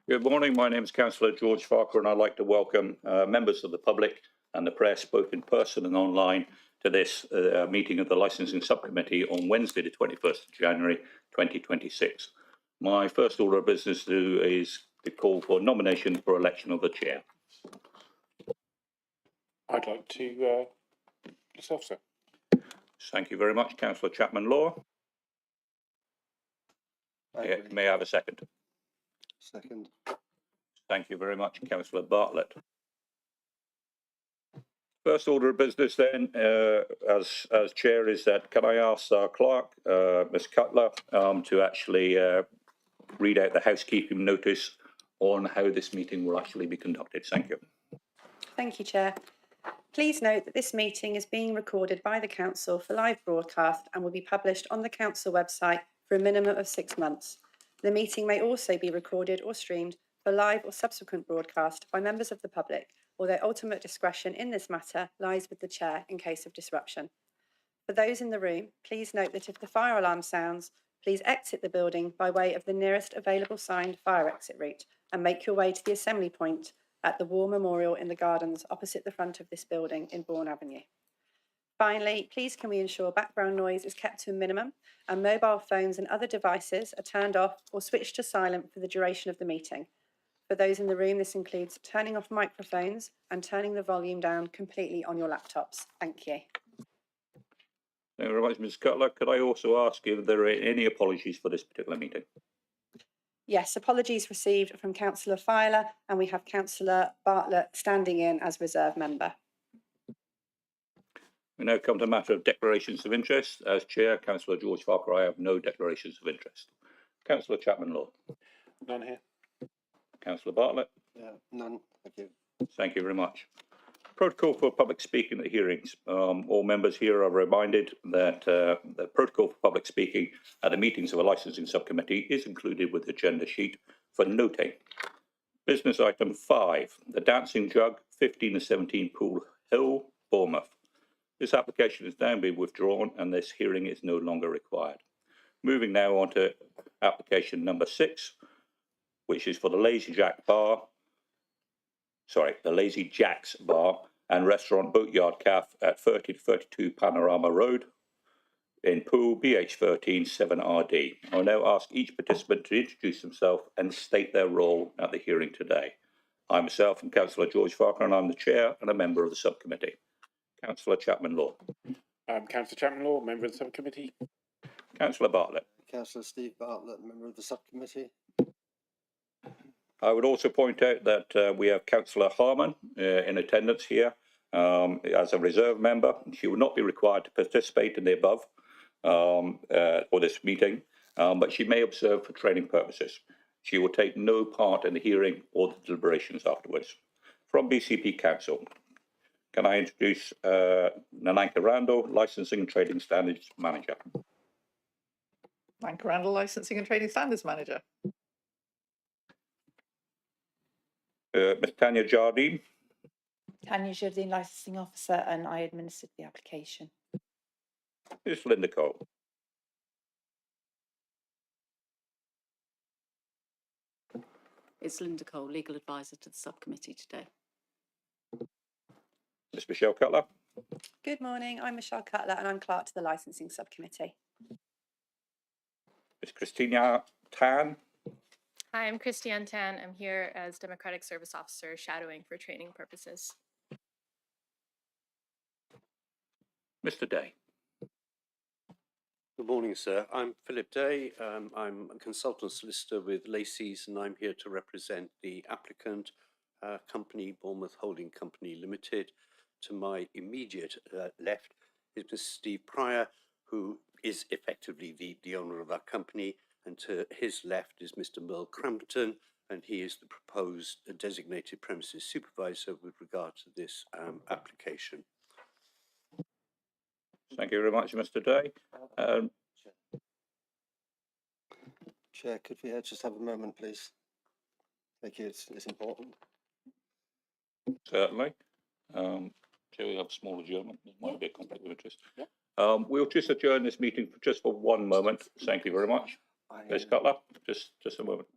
Good morning. My name is Councillor George Farquhar, and I'd like to welcome members of the public and the press, both in person and online, to this meeting of the Licensing Subcommittee on Wednesday, the 21st of January 2026. My first order of business is to call for nomination for election of the chair. I'd like to yourself, sir. Thank you very much, Councillor Chapman-Law. May I have a second? Second. Thank you very much, Councillor Bartlett. First order of business then, as chair, is that can I ask our clerk, Ms. Cutler, to actually read out the housekeeping notice on how this meeting will actually be conducted. Thank you. Thank you, Chair. Please note that this meeting is being recorded by the Council for live broadcast and will be published on the Council website for a minimum of 6 months. The meeting may also be recorded or streamed for live or subsequent broadcast by members of the public, although ultimate discretion in this matter lies with the Chair in case of disruption. For those in the room, please note that if the fire alarm sounds, please exit the building by way of the nearest available signed fire exit route and make your way to the assembly point at the War Memorial in the gardens opposite the front of this building in Bourne Avenue. Finally, please can we ensure background noise is kept to a minimum and mobile phones and other devices are turned off or switched to silent for the duration of the meeting. For those in the room, this includes turning off microphones and turning the volume down completely on your laptops. Thank you. Thank you very much, Ms. Cutler. Could I also ask if there are any apologies for this particular meeting? Yes, apologies received from Councillor Filer, and we have Councillor Bartlett standing in as reserve member. We now come to the matter of declarations of interest. As chair, Councillor George Farquhar, I have no declarations of interest. Councillor Chapman-Law. None here. Councillor Bartlett. None. Thank you. Thank you very much. Protocol for public speaking at hearings. All members here are reminded that the protocol for public speaking at the meetings of a licensing subcommittee is included with the agenda sheet for noting. Business item 5, the Dancing Jug, 15 and 17 Pool Hill, Bournemouth. This application is now being withdrawn and this hearing is no longer required. Moving now on to application number 6, which is for the Lazy Jack's Bar and Restaurant Boatyard Cafe at 30 to 32 Panorama Road in Poole, BH13 7RD. I'll now ask each participant to introduce themselves and state their role at the hearing today. I myself am Councillor George Farquhar and I'm the chair and a member of the subcommittee. Councillor Chapman-Law. Councillor Chapman-Law, member of the subcommittee. Councillor Bartlett. Councillor Steve Bartlett, member of the subcommittee. I would also point out that we have Councillor Harman in attendance here as a reserve member. She will not be required to participate in the above or this meeting, but she may observe for training purposes. She will take no part in the hearing or the deliberations afterwards. From BCP Council, can I introduce Nananka Randall, Licensing and Trading Standards Manager. Nananka Randall, Licensing and Trading Standards Manager. Ms. Tanya Jardine. Tanya Jardine, Licensing Officer, and I administered the application. Ms. Linda Cole. It's Linda Cole, Legal Advisor to the subcommittee today. Ms. Michelle Cutler. Good morning, I'm Michelle Cutler and I'm clerk to the Licensing Subcommittee. Ms. Christina Tan. Hi, I'm Christiane Tan. I'm here as Democratic Service Officer, shadowing for training purposes. Mr. Day. Good morning, sir. I'm Philip Day. I'm a consultant solicitor with Lacey's, and I'm here to represent the applicant company, Bournemouth Holding Company Limited. To my immediate left is Mr. Steve Pryor, who is effectively the owner of that company, and to his left is Mr. Merle Crampton, and he is the proposed designated premises supervisor with regard to this application. Thank you very much, Mr. Day. Chair, could we just have a moment, please? Thank you, it's important. Certainly. Shall we have a small adjournment? There might be a conflict of interest. Yeah. We'll just adjourn this meeting for just for 1 moment. Thank you very much. Ms. Cutler, just a moment.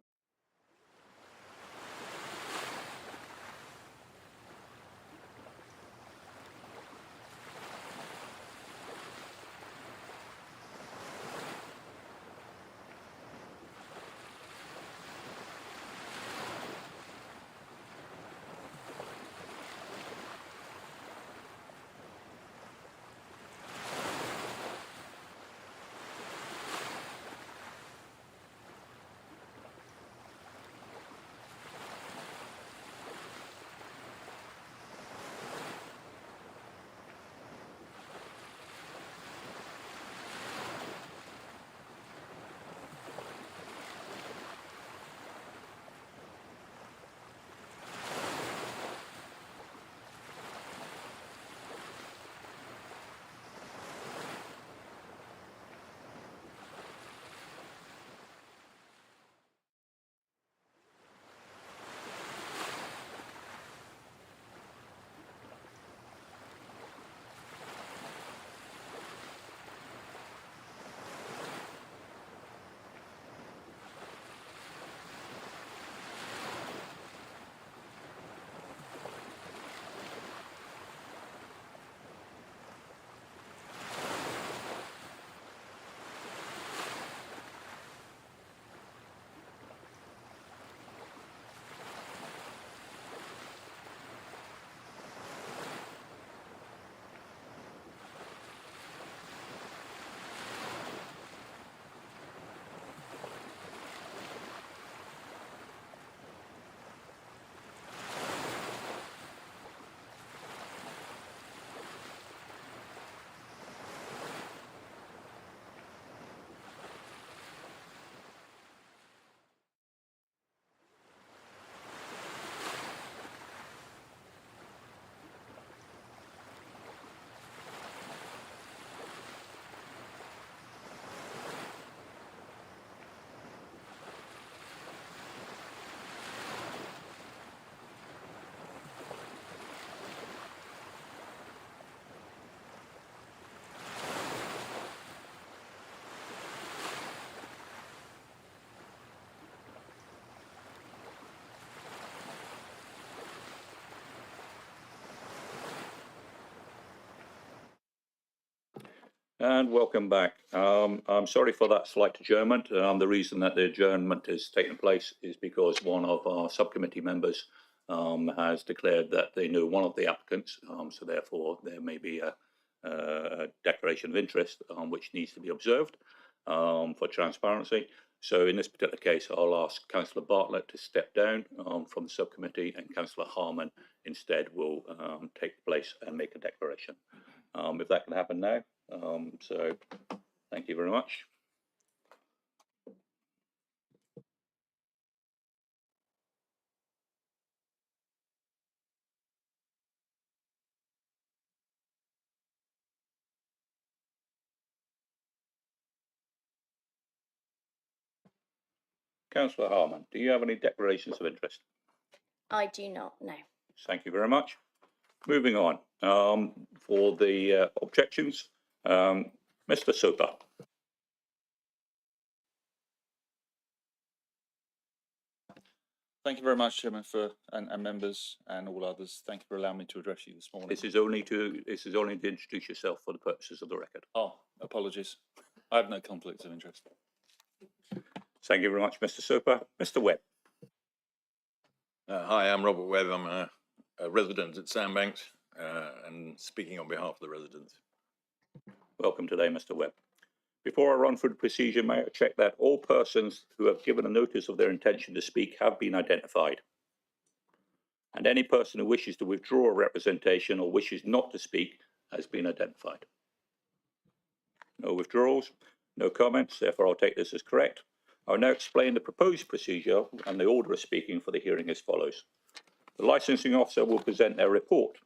And welcome back. I'm sorry for that slight adjournment. The reason that the adjournment has taken place is because one of our subcommittee members has declared that they know one of the applicants, so therefore there may be a declaration of interest which needs to be observed for transparency. So in this particular case, I'll ask Councillor Bartlett to step down from the subcommittee, and Councillor Harman instead will take place and make a declaration. If that can happen now. So thank you very much. Councillor Harman, do you have any declarations of interest? I do not, no. Thank you very much. Moving on, for the objections, Mr. Soper. Thank you very much, Chairman, and members and all others. Thank you for allowing me to address you this morning. This is only to introduce yourself for the purposes of the record. Oh, apologies. I have no conflicts of interest. Thank you very much, Mr. Soper. Mr. Webb. Hi, I'm Robert Webb. I'm a resident at Sandbanks and speaking on behalf of the residents. Welcome today, Mr. Webb. Before I run through the procedure, may I check that all persons who have given a notice of their intention to speak have been identified? And any person who wishes to withdraw a representation or wishes not to speak has been identified. No withdrawals, no comments, therefore I'll take this as correct. I'll now explain the proposed procedure and the order of speaking for the hearing as follows. The licensing officer will present their report.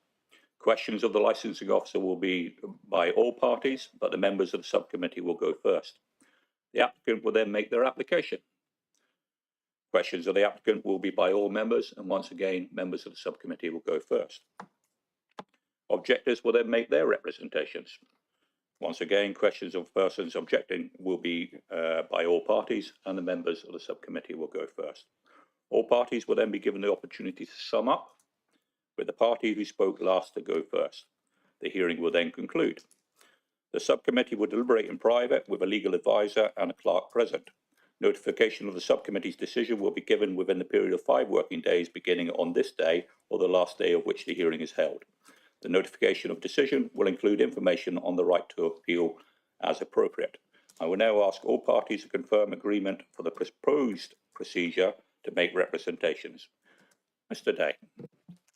Questions of the licensing officer will be by all parties, but the members of the subcommittee will go first. The applicant will then make their application. Questions of the applicant will be by all members, and once again, members of the subcommittee will go first. Objectors will then make their representations. Once again, questions of persons objecting will be by all parties, and the members of the subcommittee will go first. All parties will then be given the opportunity to sum up, with the party who spoke last to go first. The hearing will then conclude. The subcommittee will deliberate in private with a legal advisor and a clerk present. Notification of the subcommittee's decision will be given within the period of 5 working days beginning on this day or the last day of which the hearing is held. The notification of decision will include information on the right to appeal as appropriate. I will now ask all parties to confirm agreement for the proposed procedure to make representations. Mr. Day.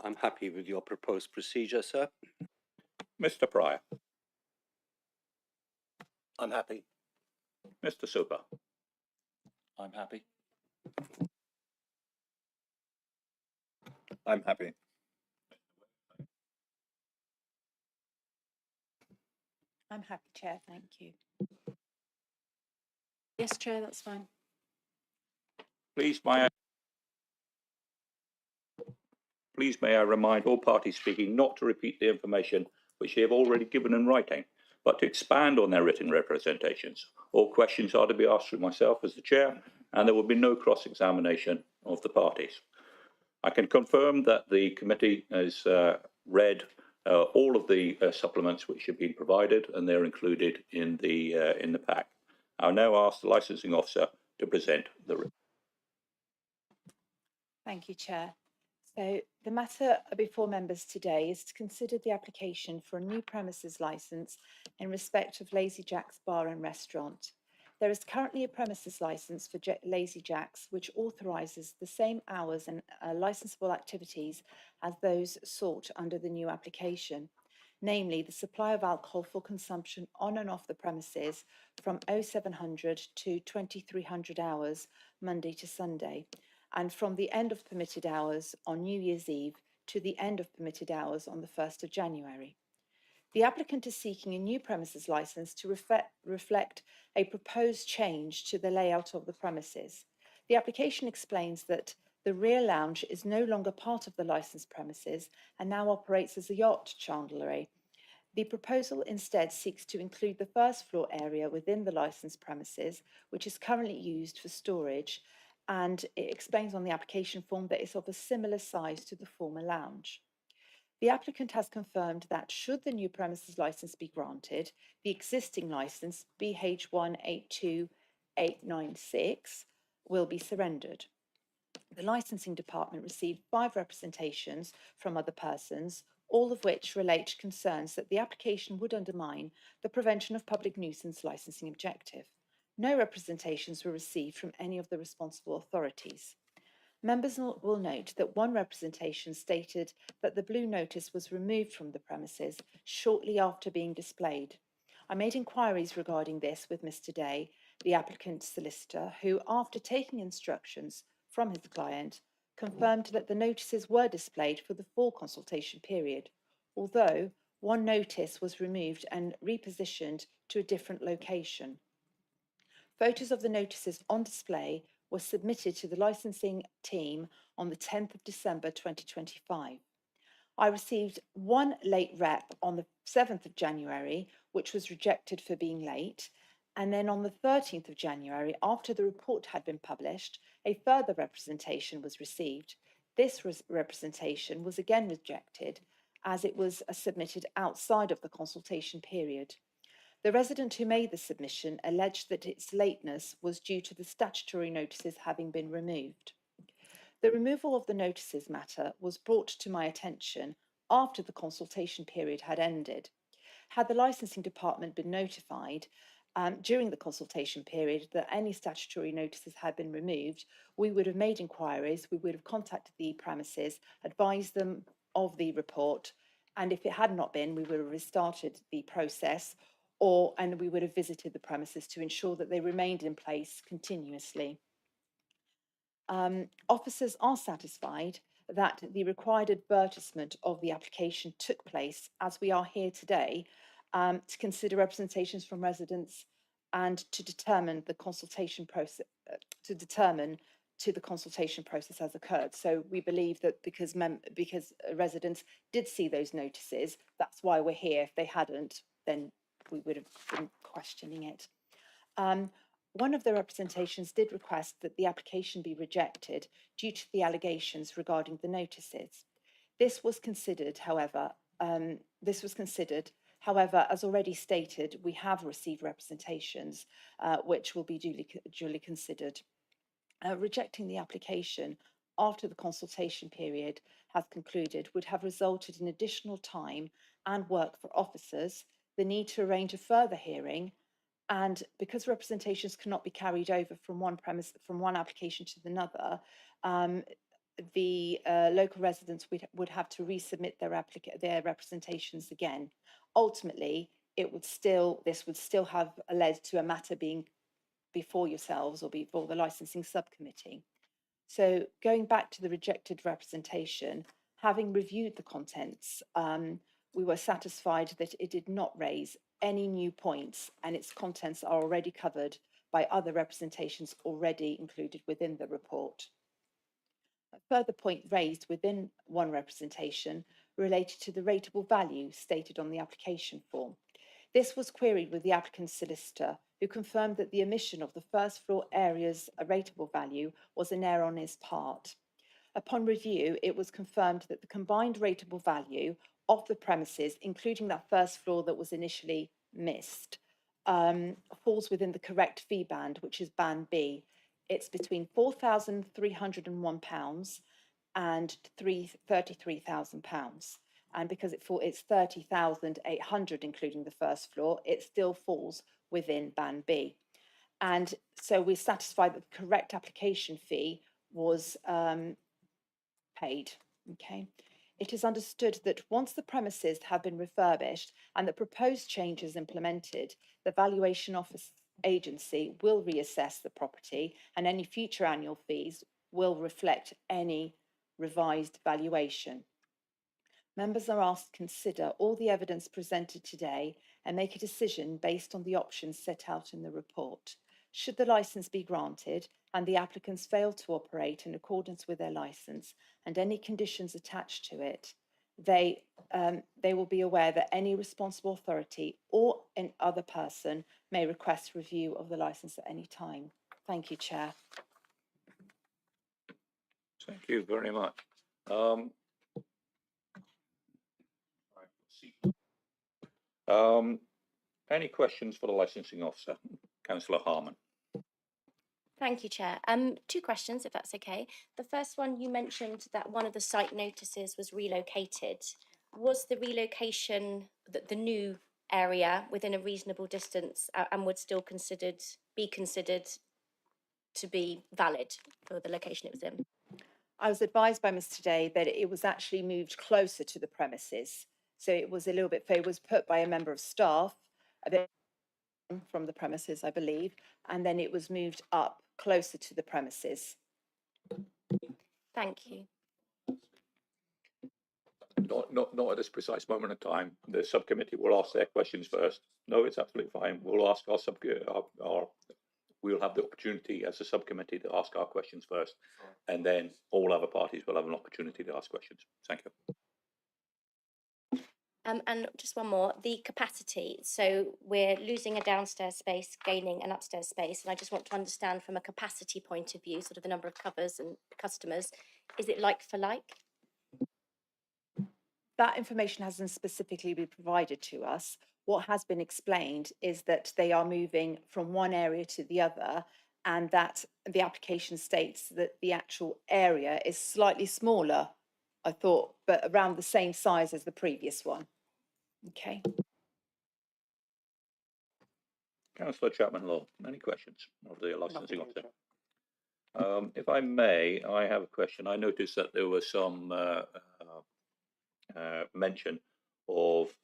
I'm happy with your proposed procedure, sir. Mr. Pryor. I'm happy. Mr. Soper. I'm happy. I'm happy. I'm happy, Chair, thank you. Yes, Chair, that's fine. Please may I remind all parties speaking not to repeat the information which they have already given in writing, but to expand on their written representations. All questions are to be asked through myself as the chair, and there will be no cross-examination of the parties. I can confirm that the committee has read all of the supplements which have been provided, and they're included in the pack. I'll now ask the licensing officer to present the report. Thank you, Chair. So the matter before members today is to consider the application for a new premises licence in respect of Lazy Jack's Bar and Restaurant. There is currently a premises licence for Lazy Jack's which authorises the same hours and licensable activities as those sought under the new application, namely the supply of alcohol for consumption on and off the premises from 0700 to 2300 hours, Monday to Sunday, and from the end of permitted hours on New Year's Eve to the end of permitted hours on the 1st of January. The applicant is seeking a new premises licence to reflect a proposed change to the layout of the premises. The application explains that the rear lounge is no longer part of the licensed premises and now operates as a yacht chandlery. The proposal instead seeks to include the first floor area within the licensed premises, which is currently used for storage, and it explains on the application form that it's of a similar size to the former lounge. The applicant has confirmed that should the new premises licence be granted, the existing licence BH182896 will be surrendered. The licensing department received 5 representations from other persons, all of which relate to concerns that the application would undermine the prevention of public nuisance licensing objective. No representations were received from any of the responsible authorities. Members will note that one representation stated that the blue notice was removed from the premises shortly after being displayed. I made inquiries regarding this with Mr. Day, the applicant's solicitor, who, after taking instructions from his client, confirmed that the notices were displayed for the full consultation period, although one notice was removed and repositioned to a different location. Photos of the notices on display were submitted to the licensing team on the 10th of December 2025. I received one late rep on the 7th of January, which was rejected for being late. And then on the 13th of January, after the report had been published, a further representation was received. This representation was again rejected as it was submitted outside of the consultation period. The resident who made the submission alleged that its lateness was due to the statutory notices having been removed. The removal of the notices matter was brought to my attention after the consultation period had ended. Had the licensing department been notified during the consultation period that any statutory notices had been removed, we would have made inquiries, we would have contacted the premises, advised them of the report, and if it had not been, we would have restarted the process, and we would have visited the premises to ensure that they remained in place continuously. Officers are satisfied that the required advertisement of the application took place, as we are here today to consider representations from residents and to determine the consultation process, the consultation process has occurred. So we believe that because residents did see those notices, that's why we're here. If they hadn't, then we would have been questioning it. One of the representations did request that the application be rejected due to the allegations regarding the notices. This was considered, however, as already stated, we have received representations which will be duly considered. Rejecting the application after the consultation period has concluded would have resulted in additional time and work for officers, the need to arrange a further hearing, and because representations cannot be carried over from one application to another, the local residents would have to resubmit their representations again. Ultimately, this would still have led to a matter being before yourselves or before the licensing subcommittee. So going back to the rejected representation, having reviewed the contents, we were satisfied that it did not raise any new points and its contents are already covered by other representations already included within the report. A further point raised within one representation related to the rateable value stated on the application form. This was queried with the applicant's solicitor, who confirmed that the omission of the first floor area's rateable value was an error on his part. Upon review, it was confirmed that the combined rateable value of the premises, including that first floor that was initially missed, falls within the correct fee band, which is band B. It's between £4,301 and £33,000. And because it's 30,800, including the first floor, it still falls within band B. And so we're satisfied that the correct application fee was paid. Okay. It is understood that once the premises have been refurbished and the proposed changes implemented, the Valuation Office agency will reassess the property and any future annual fees will reflect any revised valuation. Members are asked to consider all the evidence presented today and make a decision based on the options set out in the report. Should the licence be granted and the applicants fail to operate in accordance with their licence and any conditions attached to it, they will be aware that any responsible authority or any other person may request review of the licence at any time. Thank you, Chair. Thank you very much. Any questions for the licensing officer? Councillor Harman. Thank you, Chair. Two questions, if that's okay. The first one, you mentioned that one of the site notices was relocated. Was the relocation the new area within a reasonable distance and would still be considered to be valid for the location it was in? I was advised by Mr. Day that it was actually moved closer to the premises. So it was a little bit, it was put by a member of staff a bit from the premises, I believe, and then it was moved up closer to the premises. Thank you. Not at this precise moment in time. The subcommittee will ask their questions first. No, it's absolutely fine. We'll ask we'll have the opportunity as a subcommittee to ask our questions first, and then all other parties will have an opportunity to ask questions. Thank you. And just one more, the capacity. So we're losing a downstairs space, gaining an upstairs space. And I just want to understand from a capacity point of view, sort of the number of covers and customers, is it like for like? That information hasn't specifically been provided to us. What has been explained is that they are moving from one area to the other, and that the application states that the actual area is slightly smaller, I thought, but around the same size as the previous one. Okay. Councillor Chapman-Law, any questions of the licensing officer? If I may, I have a question. I noticed that there was some mention of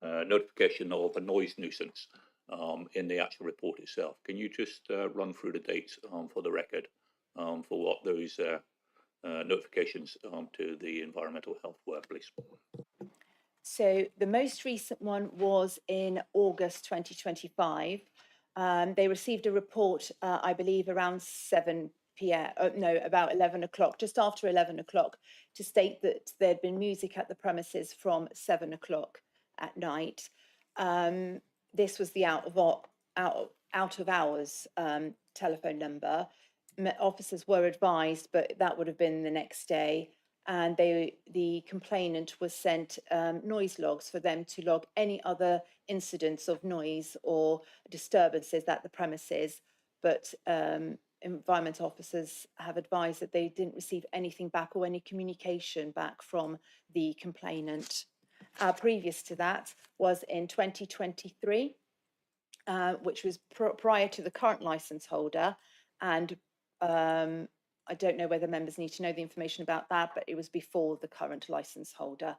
notification of a noise nuisance in the actual report itself. Can you just run through the dates for the record for what those notifications to the environmental health were, please? So the most recent one was in August 2025. They received a report, I believe, around 7 p.m. No, about 11 o'clock, just after 11 o'clock, to state that there'd been music at the premises from 7 o'clock at night. This was the out of hours telephone number. Officers were advised, but that would have been the next day. And the complainant was sent noise logs for them to log any other incidents of noise or disturbances at the premises. But environmental officers have advised that they didn't receive anything back or any communication back from the complainant. Previous to that was in 2023, which was prior to the current licence holder. And I don't know whether members need to know the information about that, but it was before the current licence holder.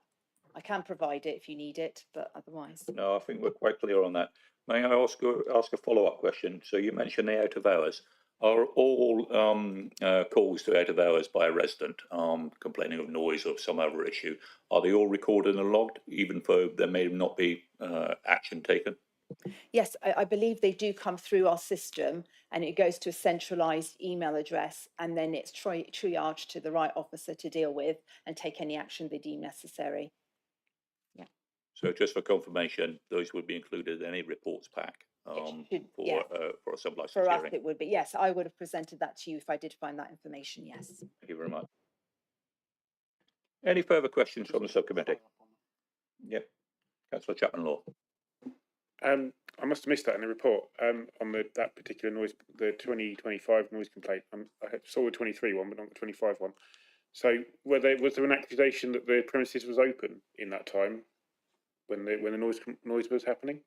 I can provide it if you need it, but otherwise. No, I think we're quite clear on that. May I ask a follow-up question? So you mentioned the out of hours. Are all calls to out of hours by a resident complaining of noise or some other issue, are they all recorded and logged, even though there may not be action taken? Yes, I believe they do come through our system, and it goes to a centralised email address, and then it's triaged to the right officer to deal with and take any action they deem necessary. Yeah. So just for confirmation, those would be included in any reports pack for a sub-licence For us, hearing. it would be. Yes, I would have presented that to you if I did find that information. Yes. Thank you very much. Any further questions from the subcommittee? Yep. Councillor Chapman-Law. I must have missed that in the report on that particular noise, the 2025 noise complaint. I saw the 23 one, but not the 25 one. So was there an accusation that the premises was open in that time when the noise was happening?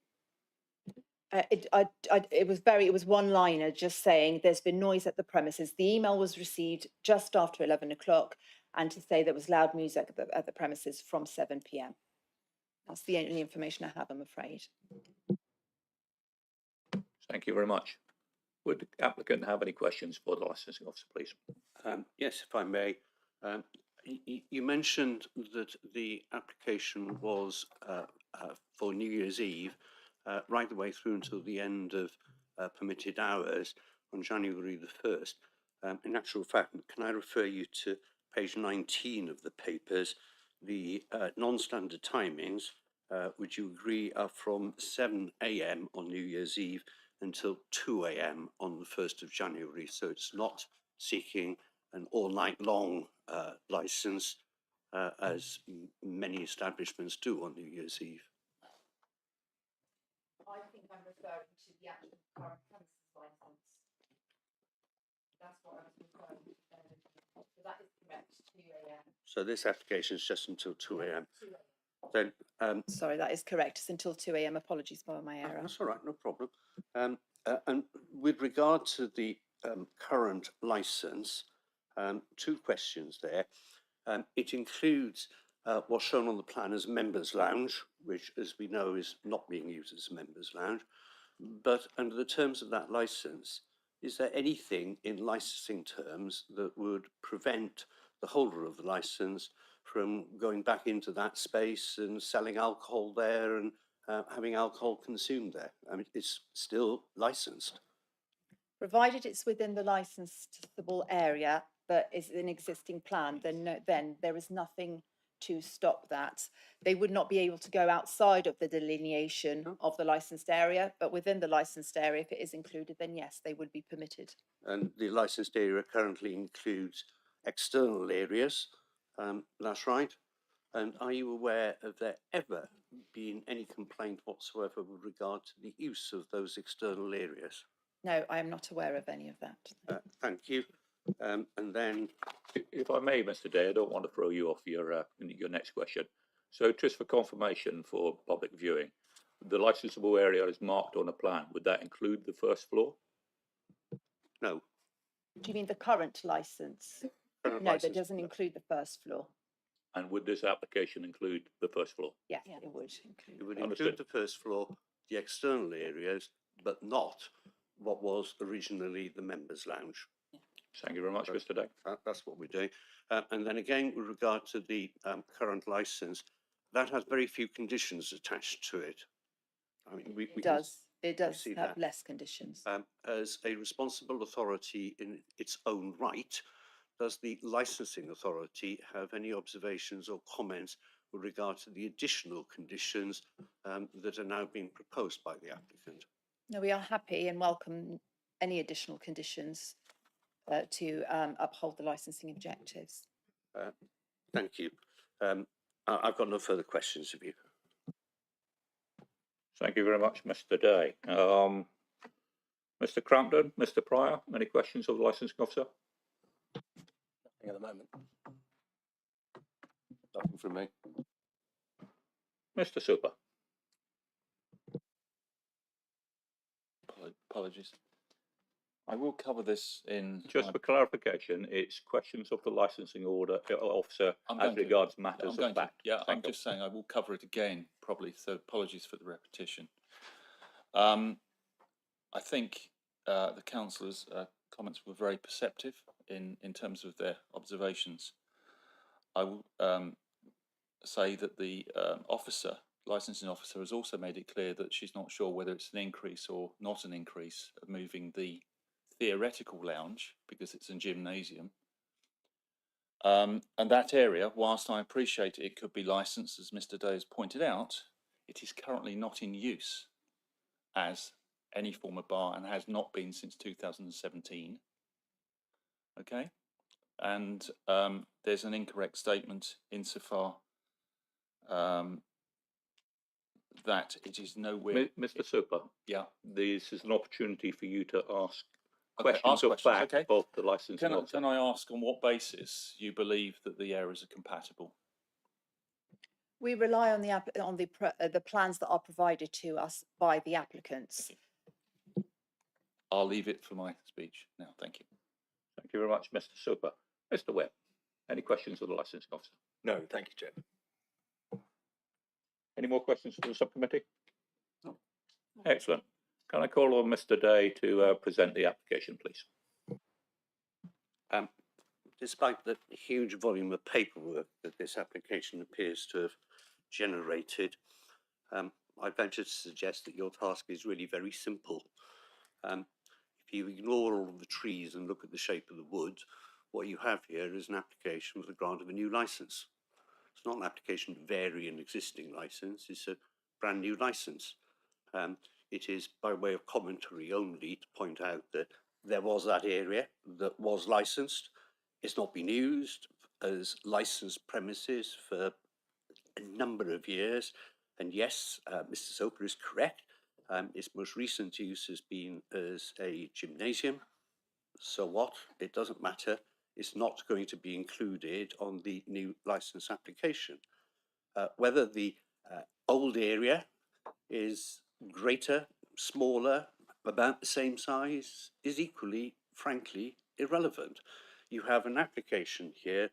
It was one-liner, just saying there's been noise at the premises. The email was received just after 11 o'clock, and to say there was loud music at the premises from 7 p.m. That's the only information I have, I'm afraid. Thank you very much. Would the applicant have any questions for the licensing officer, please? Yes, if I may. You mentioned that the application was for New Year's Eve, right the way through until the end of permitted hours on January the 1st. In actual fact, can I refer you to page 19 of the papers? The non-standard timings, would you agree, are from 7 a.m. on New Year's Eve until 2 a.m. on the 1st of January. So it's not seeking an all night long licence. as many establishments do on New Year's Eve. I think I'm referring to the actual current premises licence. That's what I was referring to. So that is correct, 2 a.m. So this application is just until 2 a.m. Then, Sorry, that is correct. It's until 2 a.m. Apologies for my error. that's all right, no problem. And with regard to the current licence, 2 questions there. It includes what's shown on the plan as members' lounge, which, as we know, is not being used as a members' lounge. But under the terms of that licence, is there anything in licensing terms that would prevent the holder of the licence from going back into that space and selling alcohol there and having alcohol consumed there? I mean, it's still licensed. Provided it's within the licensable area that is an existing plan, then there is nothing to stop that. They would not be able to go outside of the delineation of the licensed area, but within the licensed area, if it is included, then yes, they would be permitted. And the licensed area currently includes external areas, that's right. And are you aware of there ever being any complaint whatsoever with regard to the use of those external areas? No, I am not aware of any of that. Thank you. And then, If I may, Mr. Day, I don't want to throw you off your next question. So just for confirmation for public viewing, the licensable area is marked on a plan. Would that include the first floor? no. Do you mean the current licence? Current No, that licence, doesn't no. include the first floor. And would this application include the first floor? Yes, it would It include. would Understood. include the first floor, the external areas, but not what was originally the members' lounge. Thank you very much, Mr. Day. That's what we're doing. And then again, with regard to the current licence, that has very few conditions attached to it. I mean, we It can does. It does see have that. less conditions. As a responsible authority in its own right, does the licensing authority have any observations or comments with regard to the additional conditions that are now being proposed by the applicant? No, we are happy and welcome any additional conditions to uphold the licensing objectives. Thank you. I've got no further questions of you. Thank you very much, Mr. Day. Mr. Crampton, Mr. Pryor, any questions of the licensing officer? Nothing at the moment. Nothing from me. Mr. Super. Apologies. I will cover this in... Just for clarification, it's questions of the licensing officer as regards matters of fact. Yeah, I'm just saying I will cover it again, probably, so apologies for the repetition. I think the councillors' comments were very perceptive in terms of their observations. I will say that the licensing officer has also made it clear that she's not sure whether it's an increase or not an increase of moving the theoretical lounge, because it's a gymnasium. And that area, whilst I appreciate it could be licensed, as Mr. Day has pointed out, it is currently not in use as any form of bar and has not been since 2017. Okay? And there's an incorrect statement insofar that it is nowhere... Mr. Super, yeah. This is an opportunity for you to ask Okay, questions of fact okay. of the licensing officer. Can I ask on what basis you believe that the areas are compatible? We rely on the plans that are provided to us by the applicants. I'll leave it for my speech now. Thank you. Thank you very much, Mr. Super. Mr. Webb, any questions of the licensing officer? No, thank you, Chair. Any more questions for the subcommittee? No. Excellent. Can I call on Mr. Day to present the application, please? Despite the huge volume of paperwork that this application appears to have generated, I venture to suggest that your task is really very simple. If you ignore all of the trees and look at the shape of the wood, what you have here is an application for the grant of a new licence. It's not an application to vary an existing licence, it's a brand new licence. It is by way of commentary only to point out that there was that area that was licensed. It's not been used as licensed premises for a number of years. And yes, Mr. Soper is correct. Its most recent use has been as a gymnasium. So what? It doesn't matter. It's not going to be included on the new license application. Whether the old area is greater, smaller, about the same size is equally, frankly, irrelevant. You have an application here.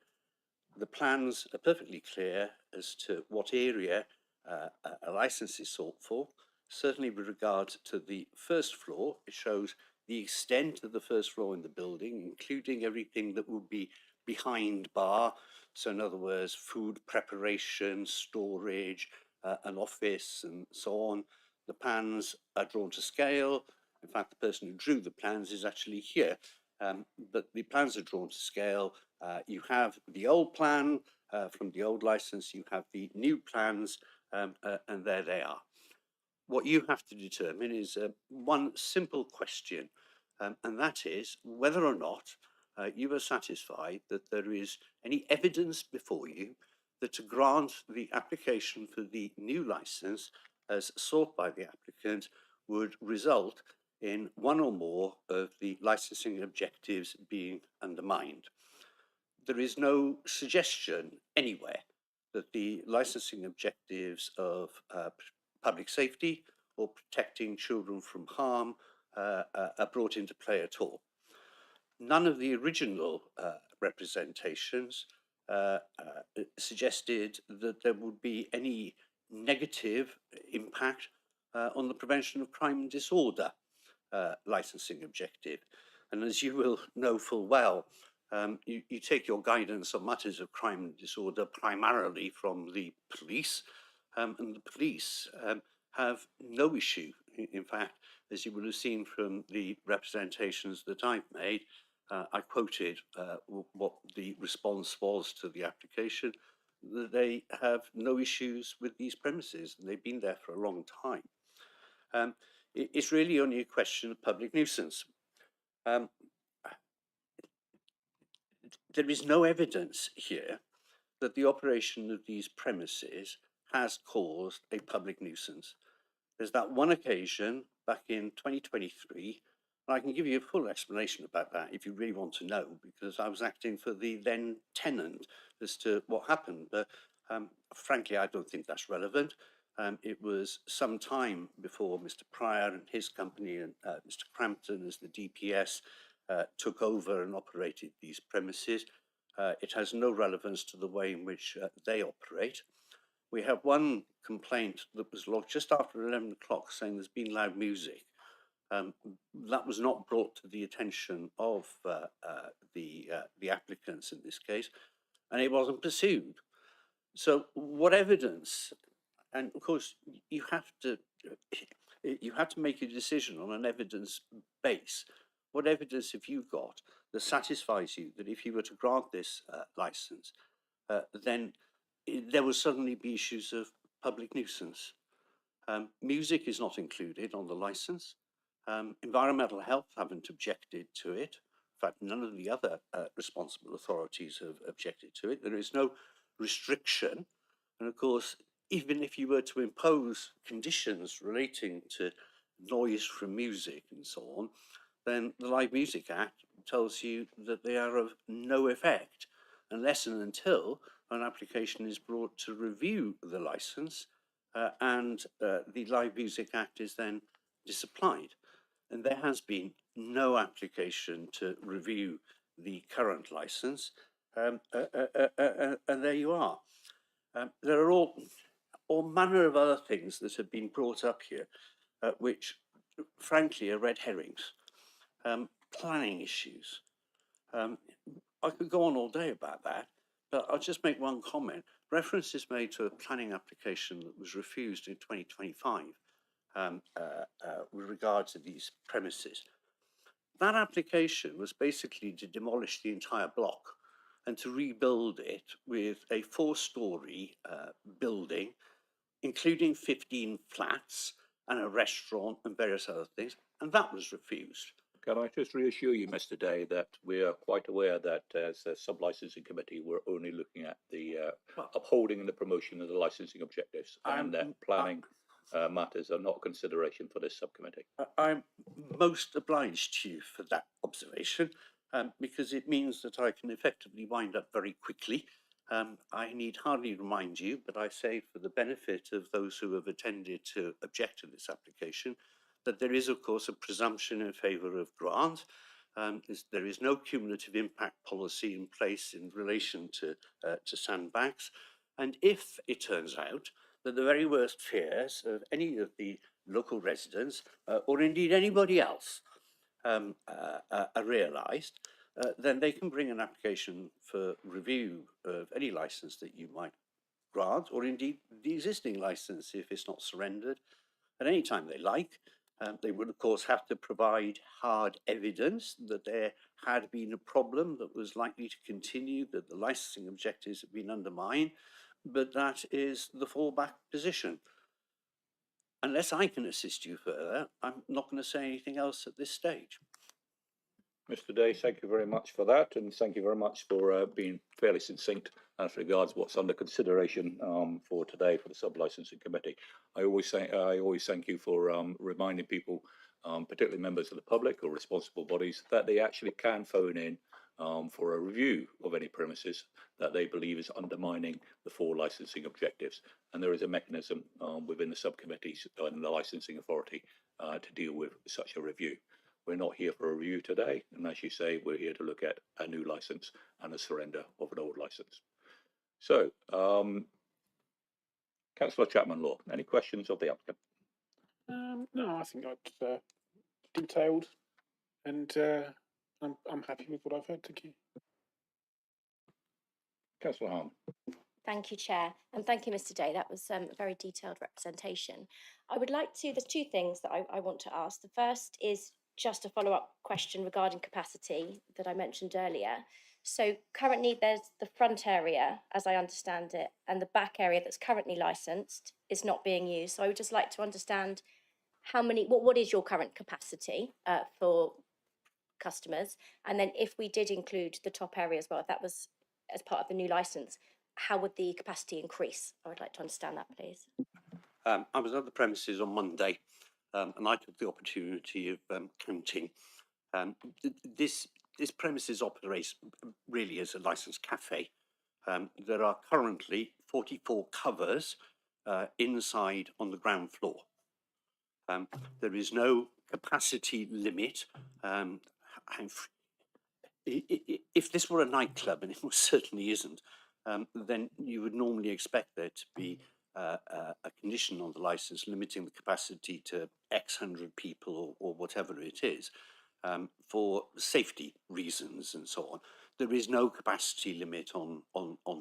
The plans are perfectly clear as to what area a license is sought for. Certainly with regard to the first floor, it shows the extent of the first floor in the building, including everything that would be behind bar. So in other words, food preparation, storage, an office and so on. The plans are drawn to scale. In fact, the person who drew the plans is actually here. But the plans are drawn to scale. You have the old plan from the old license, you have the new plans, and there they are. What you have to determine is one simple question, and that is whether or not you are satisfied that there is any evidence before you that to grant the application for the new license as sought by the applicant would result in one or more of the licensing objectives being undermined. There is no suggestion anywhere that the licensing objectives of public safety or protecting children from harm are brought into play at all. None of the original representations suggested that there would be any negative impact on the prevention of crime and disorder licensing objective. And as you will know full well, you take your guidance on matters of crime and disorder primarily from the police, and the police have no issue. In fact, as you will have seen from the representations that I've made, I quoted what the response was to the application, that they have no issues with these premises and they've been there for a long time. It's really only a question of public nuisance. There is no evidence here that the operation of these premises has caused a public nuisance. There's that one occasion back in 2023, and I can give you a full explanation about that if you really want to know, because I was acting for the then tenant as to what happened. But frankly, I don't think that's relevant. It was some time before Mr. Pryor and his company and Mr. Crampton as the DPS took over and operated these premises. It has no relevance to the way in which they operate. We have one complaint that was logged just after 11 o'clock saying there's been loud music. That was not brought to the attention of the applicants in this case, and it wasn't pursued. So what evidence, and of course you have to make a decision on an evidence base. What evidence have you got that satisfies you that if you were to grant this license, then there will suddenly be issues of public nuisance? Music is not included on the license. Environmental health haven't objected to it. In fact, none of the other responsible authorities have objected to it. There is no restriction. And of course, even if you were to impose conditions relating to noise from music and so on, then the Live Music Act tells you that they are of no effect unless and until an application is brought to review the license and the Live Music Act is then disapplied. And there has been no application to review the current license, and there you are. There are all manner of other things that have been brought up here, which frankly are red herrings. Planning issues. I could go on all day about that, but I'll just make one comment. Reference is made to a planning application that was refused in 2025 with regard to these premises. That application was basically to demolish the entire block and to rebuild it with a 4-story building, including 15 flats and a restaurant and various other things, and that was refused. Can I just reassure you, Mr. Day, that we are quite aware that as a sub-licensing committee, we're only looking at the upholding and the promotion of the licensing objectives, and that planning matters are not consideration for this subcommittee. I'm most obliged to you for that observation, because it means that I can effectively wind up very quickly. I need hardly remind you, but I say for the benefit of those who have attended to object to this application, that there is, of course, a presumption in favour of grant. There is no cumulative impact policy in place in relation to sandbanks. And if it turns out that the very worst fears of any of the local residents, or indeed anybody else, are realised, then they can bring an application for review of any licence that you might grant, or indeed the existing licence if it's not surrendered, at any time they like. They would, of course, have to provide hard evidence that there had been a problem that was likely to continue, that the licensing objectives have been undermined, but that is the fallback position. Unless I can assist you further, I'm not going to say anything else at this stage. Mr. Day, thank you very much for that, and thank you very much for being fairly succinct as regards what's under consideration for today for the sub-licensing committee. I always thank you for reminding people, particularly members of the public or responsible bodies, that they actually can phone in for a review of any premises that they believe is undermining the 4 licensing objectives, and there is a mechanism within the subcommittees and the licensing authority to deal with such a review. We're not here for a review today, and as you say, we're here to look at a new licence and a surrender of an old licence. So, Councillor Chapman-Law, any questions of the applicant? No, I think I'd detailed, and I'm happy with what I've heard. Thank you. Councillor Harman. Thank you, Chair, and thank you, Mr. Day. That was a very detailed representation. I would like to, there's 2 things that I want to ask. The first is just a follow-up question regarding capacity that I mentioned earlier. So currently there's the front area, as I understand it, and the back area that's currently licensed is not being used. So I would just like to understand how many, what is your current capacity for customers? And then if we did include the top area as well, if that was as part of the new licence, how would the capacity increase? I would like to understand that, please. I was at the premises on Monday, and I took the opportunity of counting. This premises operates really as a licensed cafe. There are currently 44 covers inside on the ground floor. There is no capacity limit. If this were a nightclub, and it certainly isn't, then you would normally expect there to be a condition on the license limiting the capacity to X hundred people or whatever it is, for safety reasons and so on. There is no capacity limit on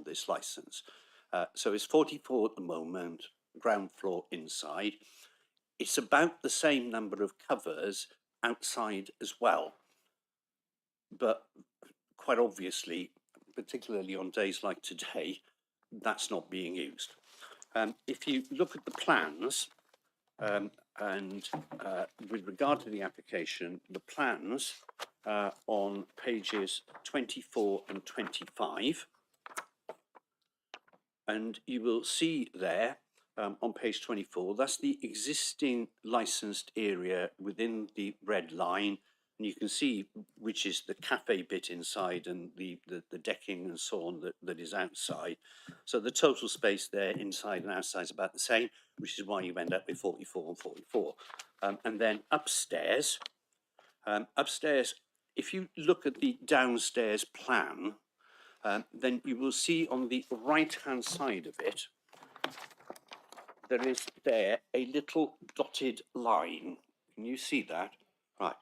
this license. So it's 44 at the moment, ground floor inside. It's about the same number of covers outside as well. But quite obviously, particularly on days like today, that's not being used. If you look at the plans, and with regard to the application, the plans on pages 24 and 25, and you will see there on page 24, that's the existing licensed area within the red line, and you can see which is the cafe bit inside and the decking and so on that is outside. So the total space there inside and outside is about the same, which is why you end up with 44 and 44. And then upstairs, if you look at the downstairs plan, then you will see on the right-hand side of it, there is there a little dotted line. Can you see that? Right.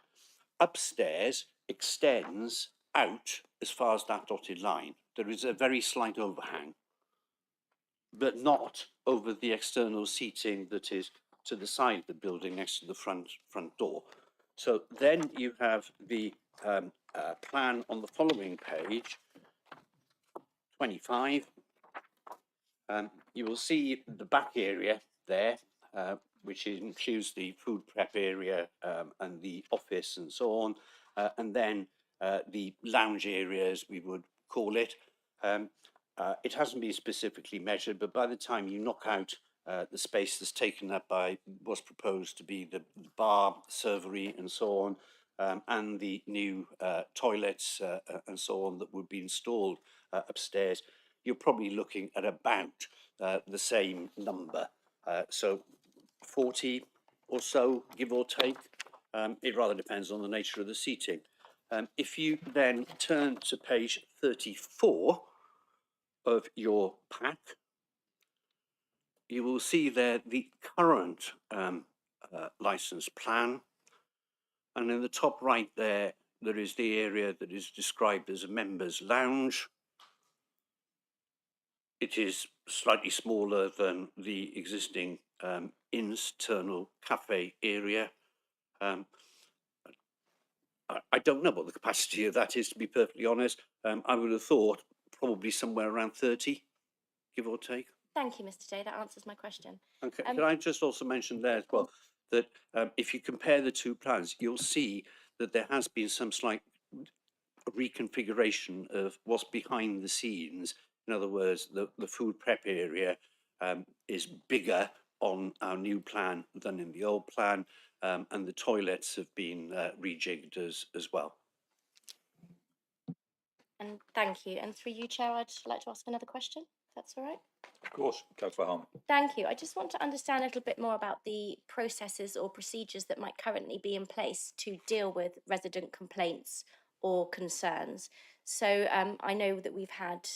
Upstairs extends out as far as that dotted line. There is a very slight overhang, but not over the external seating that is to the side of the building next to the front door. So then you have the plan on the following page, 25. You will see the back area there, which includes the food prep area and the office and so on, and then the lounge area, as we would call it. It hasn't been specifically measured, but by the time you knock out the space that's taken up by what's proposed to be the bar, servery and so on, and the new toilets and so on that would be installed upstairs, you're probably looking at about the same number. So 40 or so, give or take. It rather depends on the nature of the seating. If you then turn to page 34 of your pack, you will see there the current license plan. And in the top right there, there is the area that is described as a members lounge. It is slightly smaller than the existing internal cafe area. I don't know what the capacity of that is, to be perfectly honest. I would have thought probably somewhere around 30, give or take. Thank you, Mr. Day. That answers my question. Okay. Can I just also mention there as well that if you compare the two plans, you'll see that there has been some slight reconfiguration of what's behind the scenes. In other words, the food prep area is bigger on our new plan than in the old plan, and the toilets have been rejigged as well. And thank you. And through you, Chair, I'd like to ask another question, if that's all right. Of course, Councillor Harman. Thank you. I just want to understand a little bit more about the processes or procedures that might currently be in place to deal with resident complaints or concerns. So I know that we've had,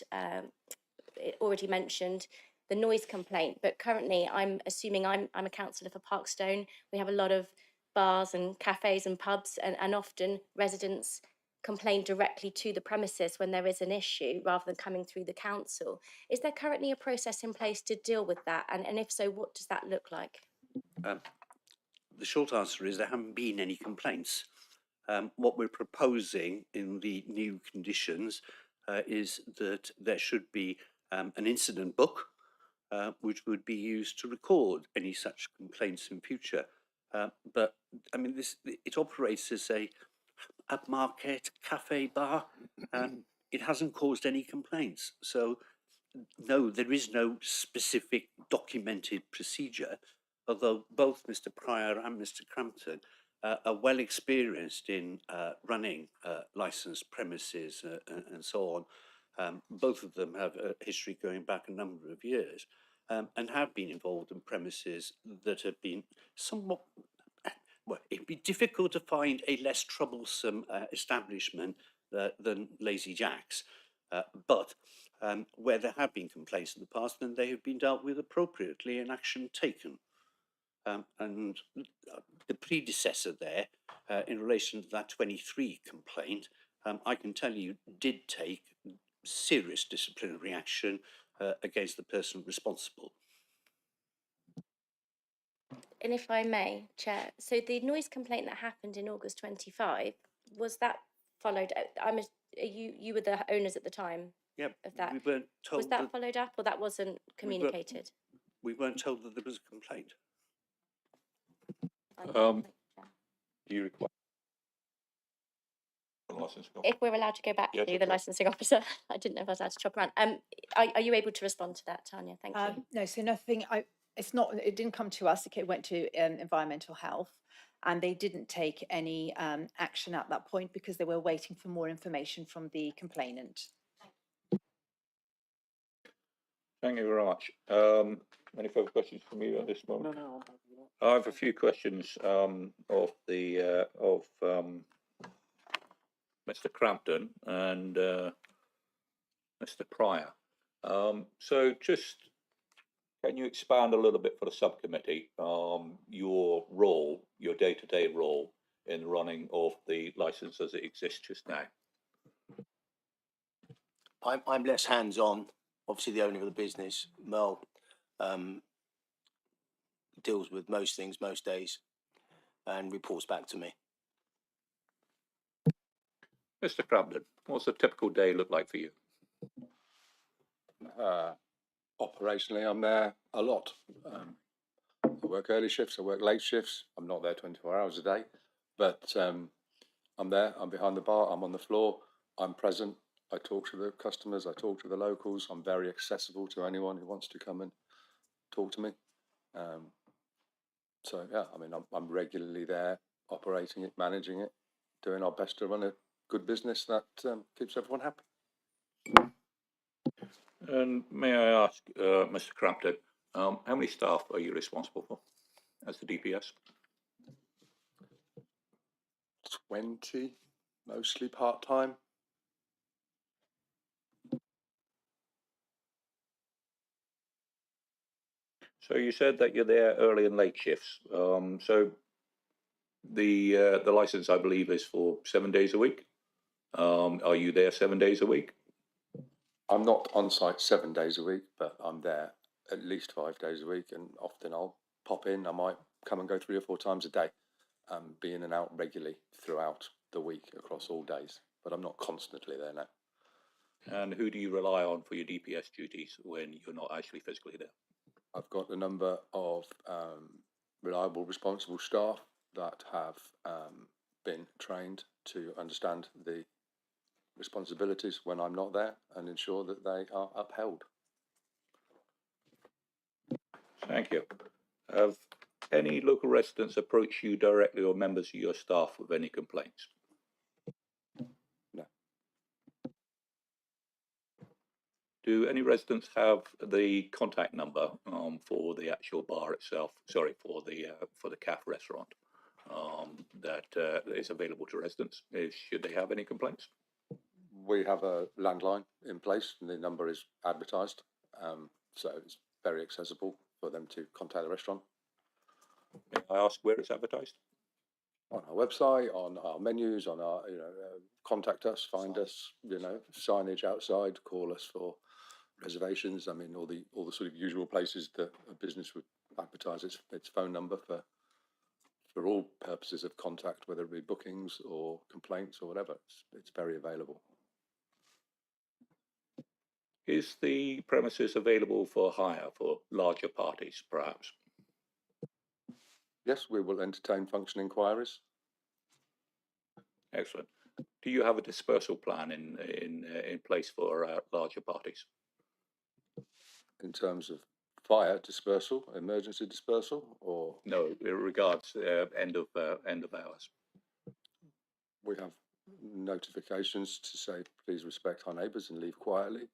already mentioned, the noise complaint, but currently I'm assuming I'm a councillor for Parkstone. We have a lot of bars and cafes and pubs, and often residents complain directly to the premises when there is an issue rather than coming through the council. Is there currently a process in place to deal with that? And if so, what does that look like? The short answer is there haven't been any complaints. What we're proposing in the new conditions is that there should be an incident book which would be used to record any such complaints in future. But I mean, it operates as a upmarket cafe bar, and it hasn't caused any complaints. So no, there is no specific documented procedure, although both Mr. Pryor and Mr. Crampton are well experienced in running licensed premises and so on. Both of them have a history going back a number of years, and have been involved in premises that have been somewhat, well, it'd be difficult to find a less troublesome establishment than Lazy Jack's, but where there have been complaints in the past, then they have been dealt with appropriately and action taken. And the predecessor there, in relation to that 23 complaint, I can tell you did take serious disciplinary action against the person responsible. And if I may, Chair, so the noise complaint that happened in August 25, was that followed? You were the owners at the time. Yep, of that. we weren't told. Was that followed up, or that wasn't communicated? We weren't told that there was a complaint. Do you require a licence? If we're allowed to go back to the licensing officer, I didn't know if I was allowed to chop around. Are you able to respond to that, Tanya? Thank you. No, so nothing. It's not. It didn't come to us. It went to environmental health, and they didn't take any action at that point because they were waiting for more information from the complainant. Thank you very much. Any further questions from you at this moment? No. I have a few questions of Mr. Crampton and Mr. Pryor. So just can you expand a little bit for the subcommittee your role, your day-to-day role in the running of the licence as it exists just now? I'm less hands-on. Obviously, the owner of the business, Mel, deals with most things most days and reports back to me. Mr. Crampton, what's a typical day look like for you? Operationally, I'm there a lot. I work early shifts, I work late shifts. I'm not there 24 hours a day, but I'm there, I'm behind the bar, I'm on the floor, I'm present. I talk to the customers, I talk to the locals. I'm very accessible to anyone who wants to come and talk to me. So yeah, I mean, I'm regularly there, operating it, managing it, doing our best to run a good business that keeps everyone happy. And may I ask, Mr. Crampton, how many staff are you responsible for as the DPS? 20, mostly part-time. So you said that you're there early and late shifts. So the license, I believe, is for 7 days a week. Are you there 7 days a week? I'm not on site 7 days a week, but I'm there at least 5 days a week, and often I'll pop in. I might come and go 3 or 4 times a day, be in and out regularly throughout the week across all days, but I'm not constantly there now. And who do you rely on for your DPS duties when you're not actually physically there? I've got a number of reliable, responsible staff that have been trained to understand the responsibilities when I'm not there and ensure that they are upheld. Thank you. Have any local residents approached you directly or members of your staff with any complaints? No. Do any residents have the contact number for the actual bar itself? Sorry, for the CAF restaurant that is available to residents? Should they have any complaints? We have a landline in place, and the number is advertised, so it's very accessible for them to contact the restaurant. May I ask where it's advertised? On our website, on our menus, on our, contact us, find us, signage outside, call us for reservations. I mean, all the sort of usual places that a business would advertise its phone number for all purposes of contact, whether it be bookings or complaints or whatever. It's very available. Is the premises available for hire for larger parties, perhaps? Yes, we will entertain function inquiries. Excellent. Do you have a dispersal plan in place for larger parties? In terms of fire dispersal, emergency dispersal, or no, in regards end of hours. We have notifications to say please respect our neighbours and leave quietly.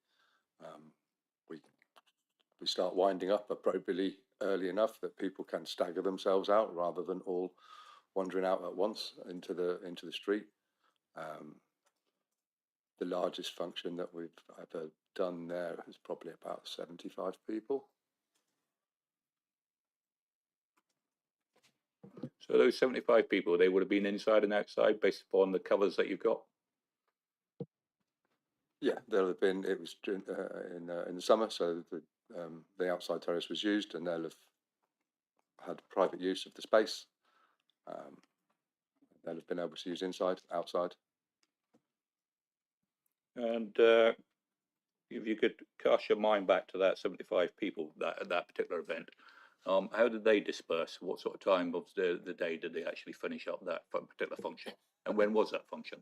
We start winding up appropriately early enough that people can stagger themselves out rather than all wandering out at once into the street. The largest function that we've ever done there is probably about 75 people. So those 75 people, they would have been inside and outside based upon the covers that you've got? Yeah, there'll have been, it was in the summer, so the outside terrace was used, and they'll have had private use of the space. They'll have been able to use inside, outside. And if you could cast your mind back to that 75 people, that particular event, how did they disperse? What sort of time of the day did they actually finish up that particular function? And when was that function?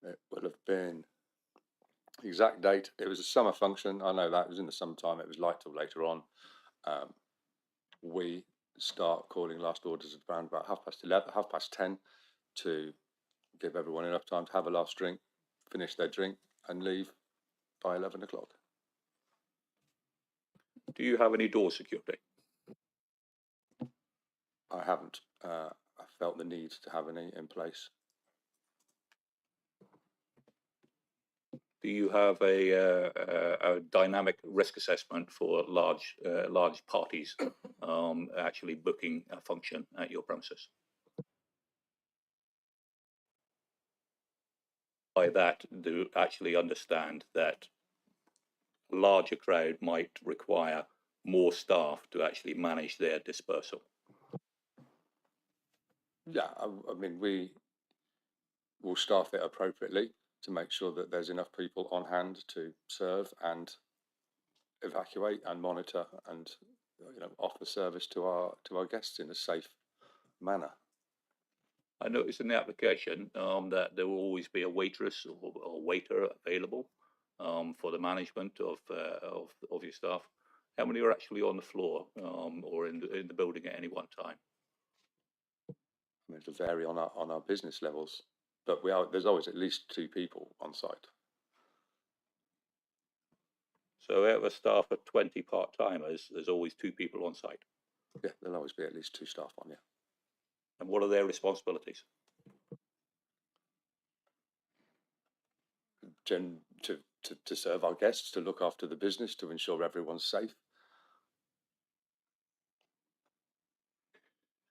It would have been exact date. It was a summer function. I know that it was in the summertime. It was light till later on. We start calling last orders at around about 10:30 to give everyone enough time to have a last drink, finish their drink, and leave by 11 o'clock. Do you have any door security? I haven't. I felt the need to have any in place. Do you have a dynamic risk assessment for large parties actually booking a function at your premises? By that, do actually understand that a larger crowd might require more staff to actually manage their dispersal? Yeah, I mean, we will staff it appropriately to make sure that there's enough people on hand to serve and evacuate and monitor and offer service to our guests in a safe manner. I noticed in the application that there will always be a waitress or waiter available for the management of your staff. How many are actually on the floor or in the building at any one time? I mean, it'll vary on our business levels, but there's always at least 2 people on site. So out of a staff of 20 part-timers, there's always 2 people on site. Yeah, there'll always be at least 2 staff on, yeah. And what are their responsibilities? To serve our guests, to look after the business, to ensure everyone's safe.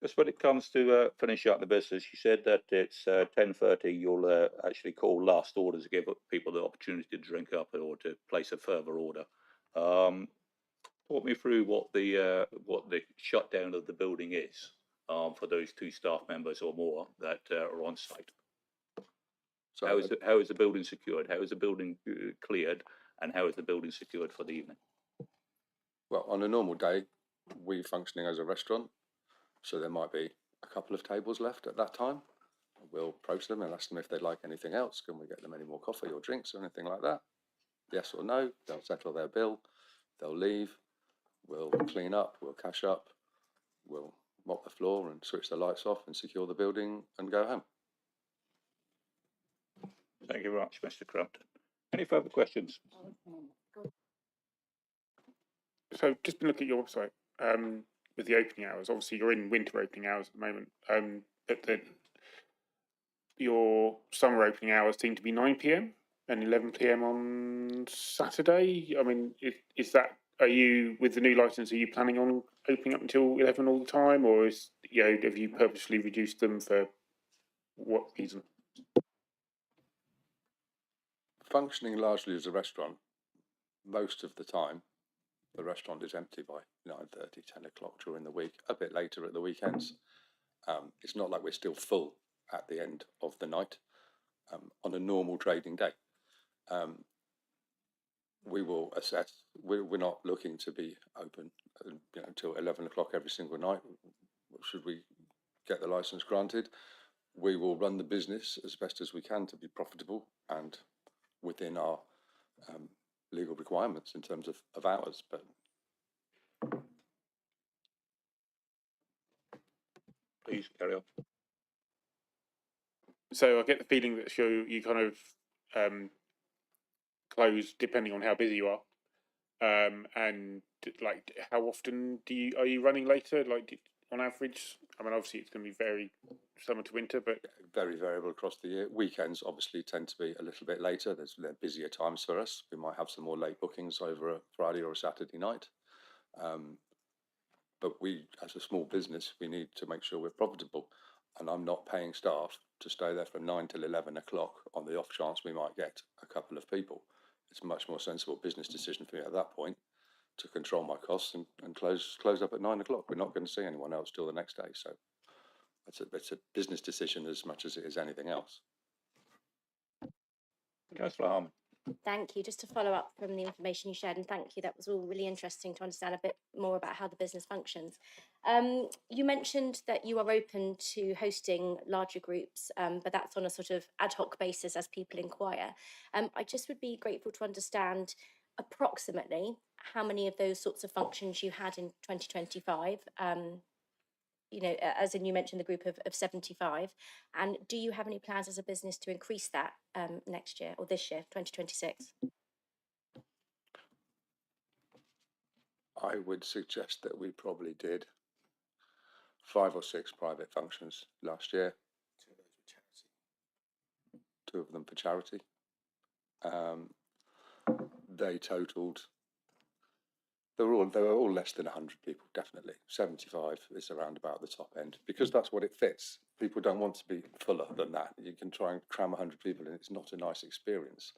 Just when it comes to finishing up the business, you said that it's 10:30. You'll actually call last orders to give people the opportunity to drink up or to place a further order. Talk me through what the shutdown of the building is for those 2 staff members or more that are on site. So how is the building secured? How is the building cleared? And how is the building secured for the evening? Well, on a normal day, we're functioning as a restaurant, so there might be a couple of tables left at that time. We'll approach them and ask them if they'd like anything else. Can we get them any more coffee or drinks or anything like that? Yes or no, they'll settle their bill, they'll leave, we'll clean up, we'll cash up, we'll mop the floor and switch the lights off and secure the building and go home. Thank you very much, Mr. Crampton. Any further questions? So just been looking at your website with the opening hours. Obviously, you're in winter opening hours at the moment, but your summer opening hours seem to be 9 p.m. and 11 p.m. on Saturday. I mean, is that, are you, with the new license, are you planning on opening up until 11 all the time, or have you purposely reduced them for what reason? Functioning largely as a restaurant, most of the time, the restaurant is empty by 9:30, 10 o'clock during the week, a bit later at the weekends. It's not like we're still full at the end of the night on a normal trading day. We will assess. We're not looking to be open until 11 o'clock every single night. Should we get the license granted, we will run the business as best as we can to be profitable and within our legal requirements in terms of hours. But please carry on. So I get the feeling that you kind of close depending on how busy you are, and like how often are you running later? Like on average, I mean, obviously it's going to be very summer to winter, but very variable across the year. Weekends obviously tend to be a little bit later. They're busier times for us. We might have some more late bookings over a Friday or a Saturday night. But we, as a small business, we need to make sure we're profitable. And I'm not paying staff to stay there from 9 till 11 o'clock on the off chance we might get a couple of people. It's a much more sensible business decision for me at that point to control my costs and close up at 9 o'clock. We're not going to see anyone else till the next day. So it's a business decision as much as it is anything else. Councillor Harman. Thank you. Just to follow up from the information you shared, and thank you, that was all really interesting to understand a bit more about how the business functions. You mentioned that you are open to hosting larger groups, but that's on a sort of ad hoc basis as people inquire. I just would be grateful to understand approximately how many of those sorts of functions you had in 2025. As in you mentioned the group of 75, and do you have any plans as a business to increase that next year or this year, 2026? I would suggest that we probably did 5 or 6 private functions last year. 2 of them for charity. They totaled. They were all less than 100 people, definitely. 75 is around about the top end because that's what it fits. People don't want to be fuller than that. You can try and cram 100 people in. It's not a nice experience.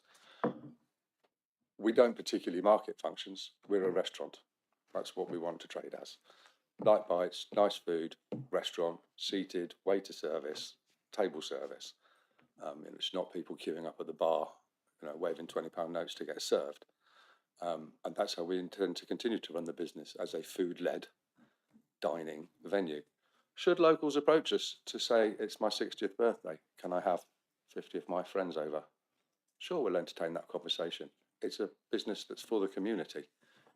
We don't particularly market functions. We're a restaurant. That's what we want to trade as. Light bites, nice food, restaurant, seated, waiter service, table service. It's not people queuing up at the bar, waving £20 notes to get served. And that's how we intend to continue to run the business, as a food-led dining venue. Should locals approach us to say, it's my 60th birthday, can I have 50 of my friends over? Sure, we'll entertain that conversation. It's a business that's for the community.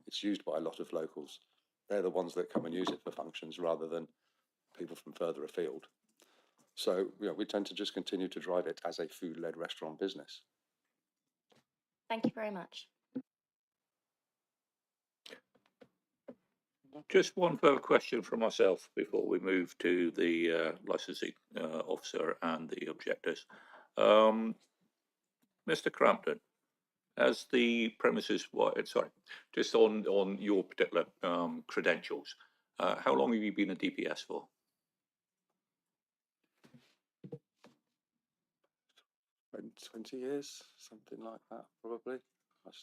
It's used by a lot of locals. They're the ones that come and use it for functions rather than people from further afield. So, we tend to just continue to drive it as a food-led restaurant business. Thank you very much. Just one further question from myself before we move to the licensing officer and the objectors. Mr. Crampton, as the premises, just on your particular credentials, how long have you been a DPS for? 20 years, something like that, probably.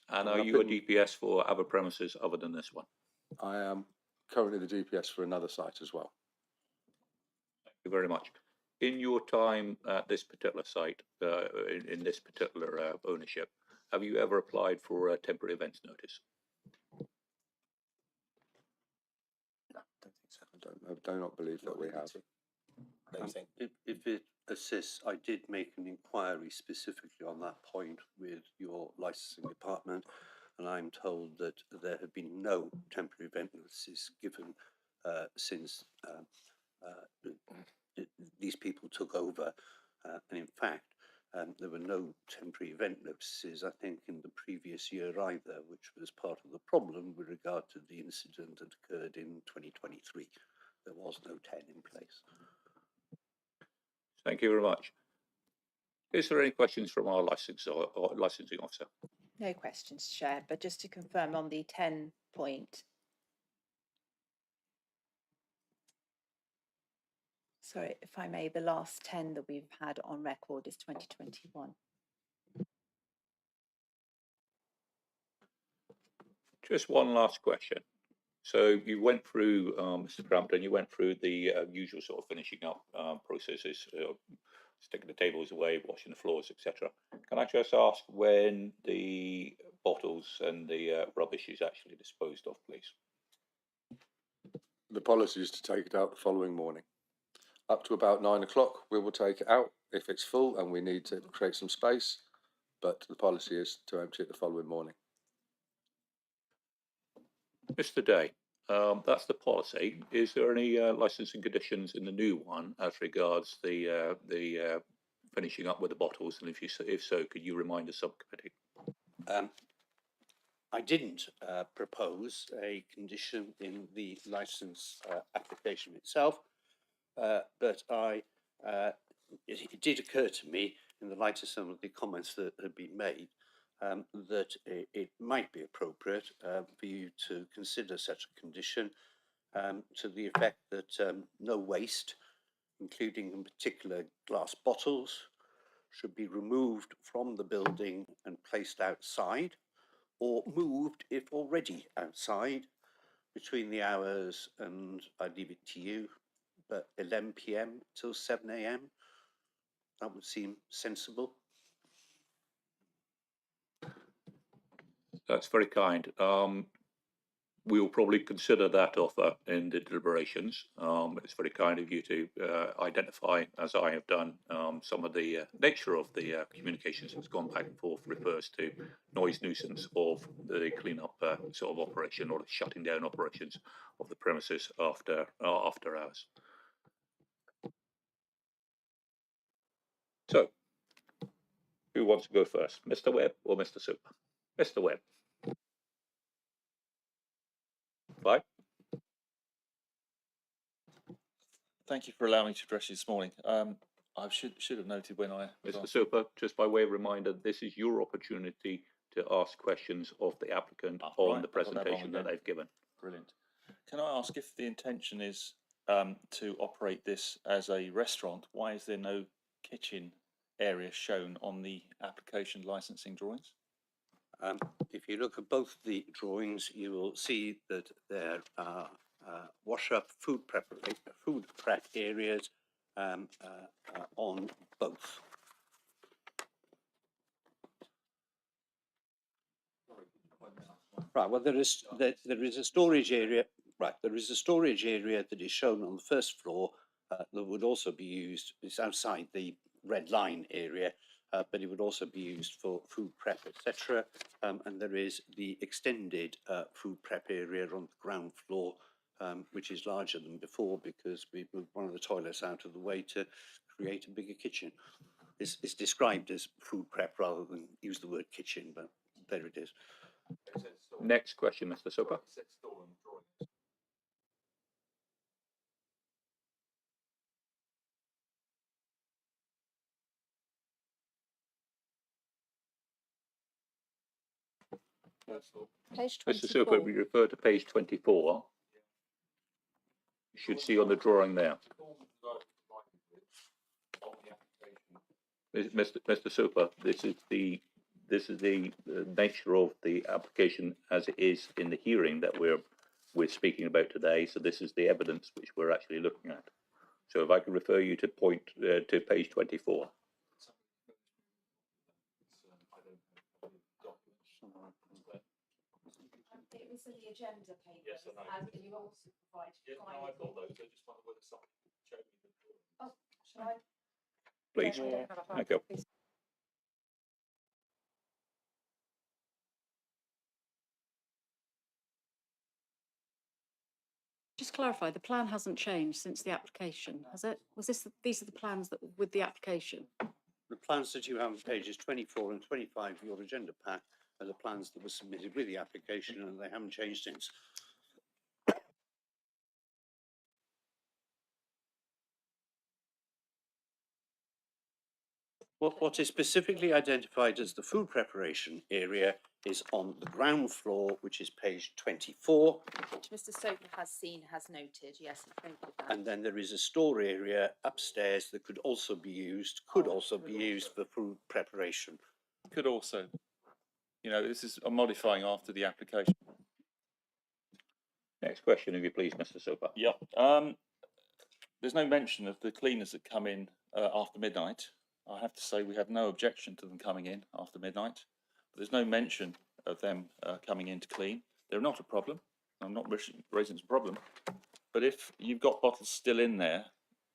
And are you a DPS for other premises other than this one? I am currently the DPS for another site as well. Thank you very much. In your time at this particular site, in this particular ownership, have you ever applied for a temporary events notice? No, don't think so. I do not believe that we have. If it assists, I did make an inquiry specifically on that point with your licensing department, and I'm told that there have been no temporary event notices given since these people took over. And in fact, there were no temporary event notices, I think, in the previous year either, which was part of the problem with regard to the incident that occurred in 2023. There was no 10 in place. Thank you very much. Is there any questions from our licensing officer? No questions, Chair, but just to confirm on the 10 point. Sorry, if I may, the last 10 that we've had on record is 2021. Just one last question. So you went through, Mr. Crampton, you went through the usual sort of finishing up processes, sticking the tables away, washing the floors, etc. Can I just ask when the bottles and the rubbish is actually disposed of, please? The policy is to take it out the following morning. Up to about 9 o'clock, we will take it out if it's full and we need to create some space, but the policy is to empty it the following morning. Mr. Day, that's the policy. Is there any licensing conditions in the new one as regards the finishing up with the bottles? And if so, could you remind the subcommittee? I didn't propose a condition in the license application itself, but it did occur to me, in the light of some of the comments that had been made, that it might be appropriate for you to consider such a condition to the effect that no waste, including in particular glass bottles, should be removed from the building and placed outside, or moved if already outside, between the hours, and I leave it to you, but 11 PM till 7 AM. That would seem sensible. That's very kind. We will probably consider that offer in the deliberations. It's very kind of you to identify, as I have done, some of the nature of the communications that's gone back and forth refers to noise nuisance of the clean-up sort of operation, or the shutting down operations of the premises after hours. So, who wants to go first, Mr. Webb or Mr. Super? Mr. Webb. Bye. Thank you for allowing me to address you this morning. I should have noted when I... Mr. Super, just by way of reminder, this is your opportunity to ask questions of the applicant on the presentation that they've given. Brilliant. Can I ask, if the intention is to operate this as a restaurant, why is there no kitchen area shown on the application licensing drawings? If you look at both the drawings, you will see that there are wash-up food prep areas on both. Right, well, there is a storage area, right, there is a storage area that is shown on the first floor that would also be used, it's outside the red line area, but it would also be used for food prep, etc. And there is the extended food prep area on the ground floor, which is larger than before because we moved one of the toilets out of the way to create a bigger kitchen. It's described as food prep rather than use the word kitchen, but there it is. Next question, Mr. Soper. Page Mr. Soper, we refer to page 24. You should see on the drawing there. Mr. Soper, this is the nature of the application as it is in the hearing that we're speaking about today. So this is the evidence which we're actually looking at. So if I could refer you to to page 24. It was in the agenda papers. Yes, I know. And you also provided. Yes, no, I got those. I just wonder whether somebody showed me the drawing. Oh, shall I? Please. I don't have a hard Thank you. copy. Just clarify, the plan hasn't changed since the application, has it? These are the plans that were with the application? The plans that you have on pages 24 and 25 of your agenda pack are the plans that were submitted with the application and they haven't changed since. What is specifically identified as the food preparation area is on the ground floor, which is page 24. Which Mr. Soper has seen, has noted. Yes, he noted that. And then there is a store area upstairs that could also be used, for food preparation. Could also, you know, this is modifying after the application. Next question, if you please, Mr. Soper. Yeah. There's no mention of the cleaners that come in after midnight. I have to say we have no objection to them coming in after midnight. But there's no mention of them coming in to clean. They're not a problem. I'm not raising a problem. But if you've got bottles still in there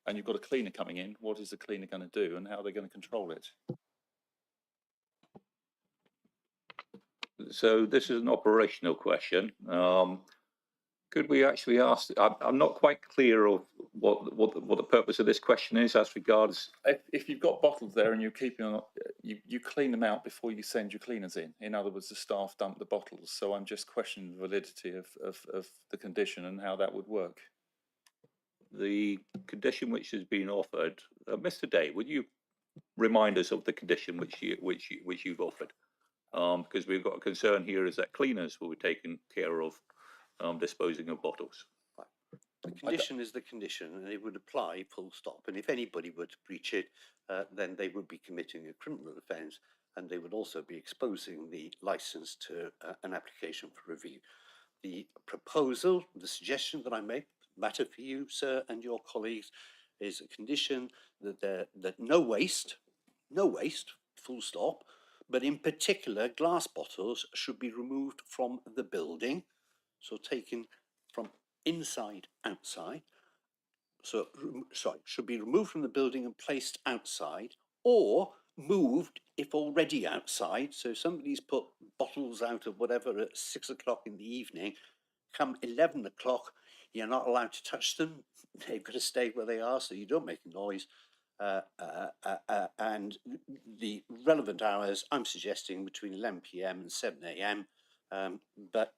and you've got a cleaner coming in, what is the cleaner going to do and how are they going to control it? So this is an operational question. Could we actually ask? I'm not quite clear of what the purpose of this question is as regards. If you've got bottles there and you're keeping on, you clean them out before you send your cleaners in. In other words, the staff dump the bottles. So I'm just questioning the validity of the condition and how that would work. The condition which has been offered, Mr. Day, would you remind us of the condition which you've offered? Because we've got a concern here is that cleaners will be taken care of disposing of bottles. The condition is the condition and it would apply full stop. And if anybody were to breach it, then they would be committing a criminal offence and they would also be exposing the licence to an application for review. The proposal, the suggestion that I make, matter for you, sir, and your colleagues, is a condition that no waste, full stop, but in particular glass bottles should be removed from the building, so taken from inside outside, so should be removed from the building and placed outside, or moved if already outside. So if somebody's put bottles out of whatever at 6 o'clock in the evening, come 11 o'clock, you're not allowed to touch them. They've got to stay where they are so you don't make a noise. And the relevant hours, I'm suggesting between 11 p.m. and 7 a.m. But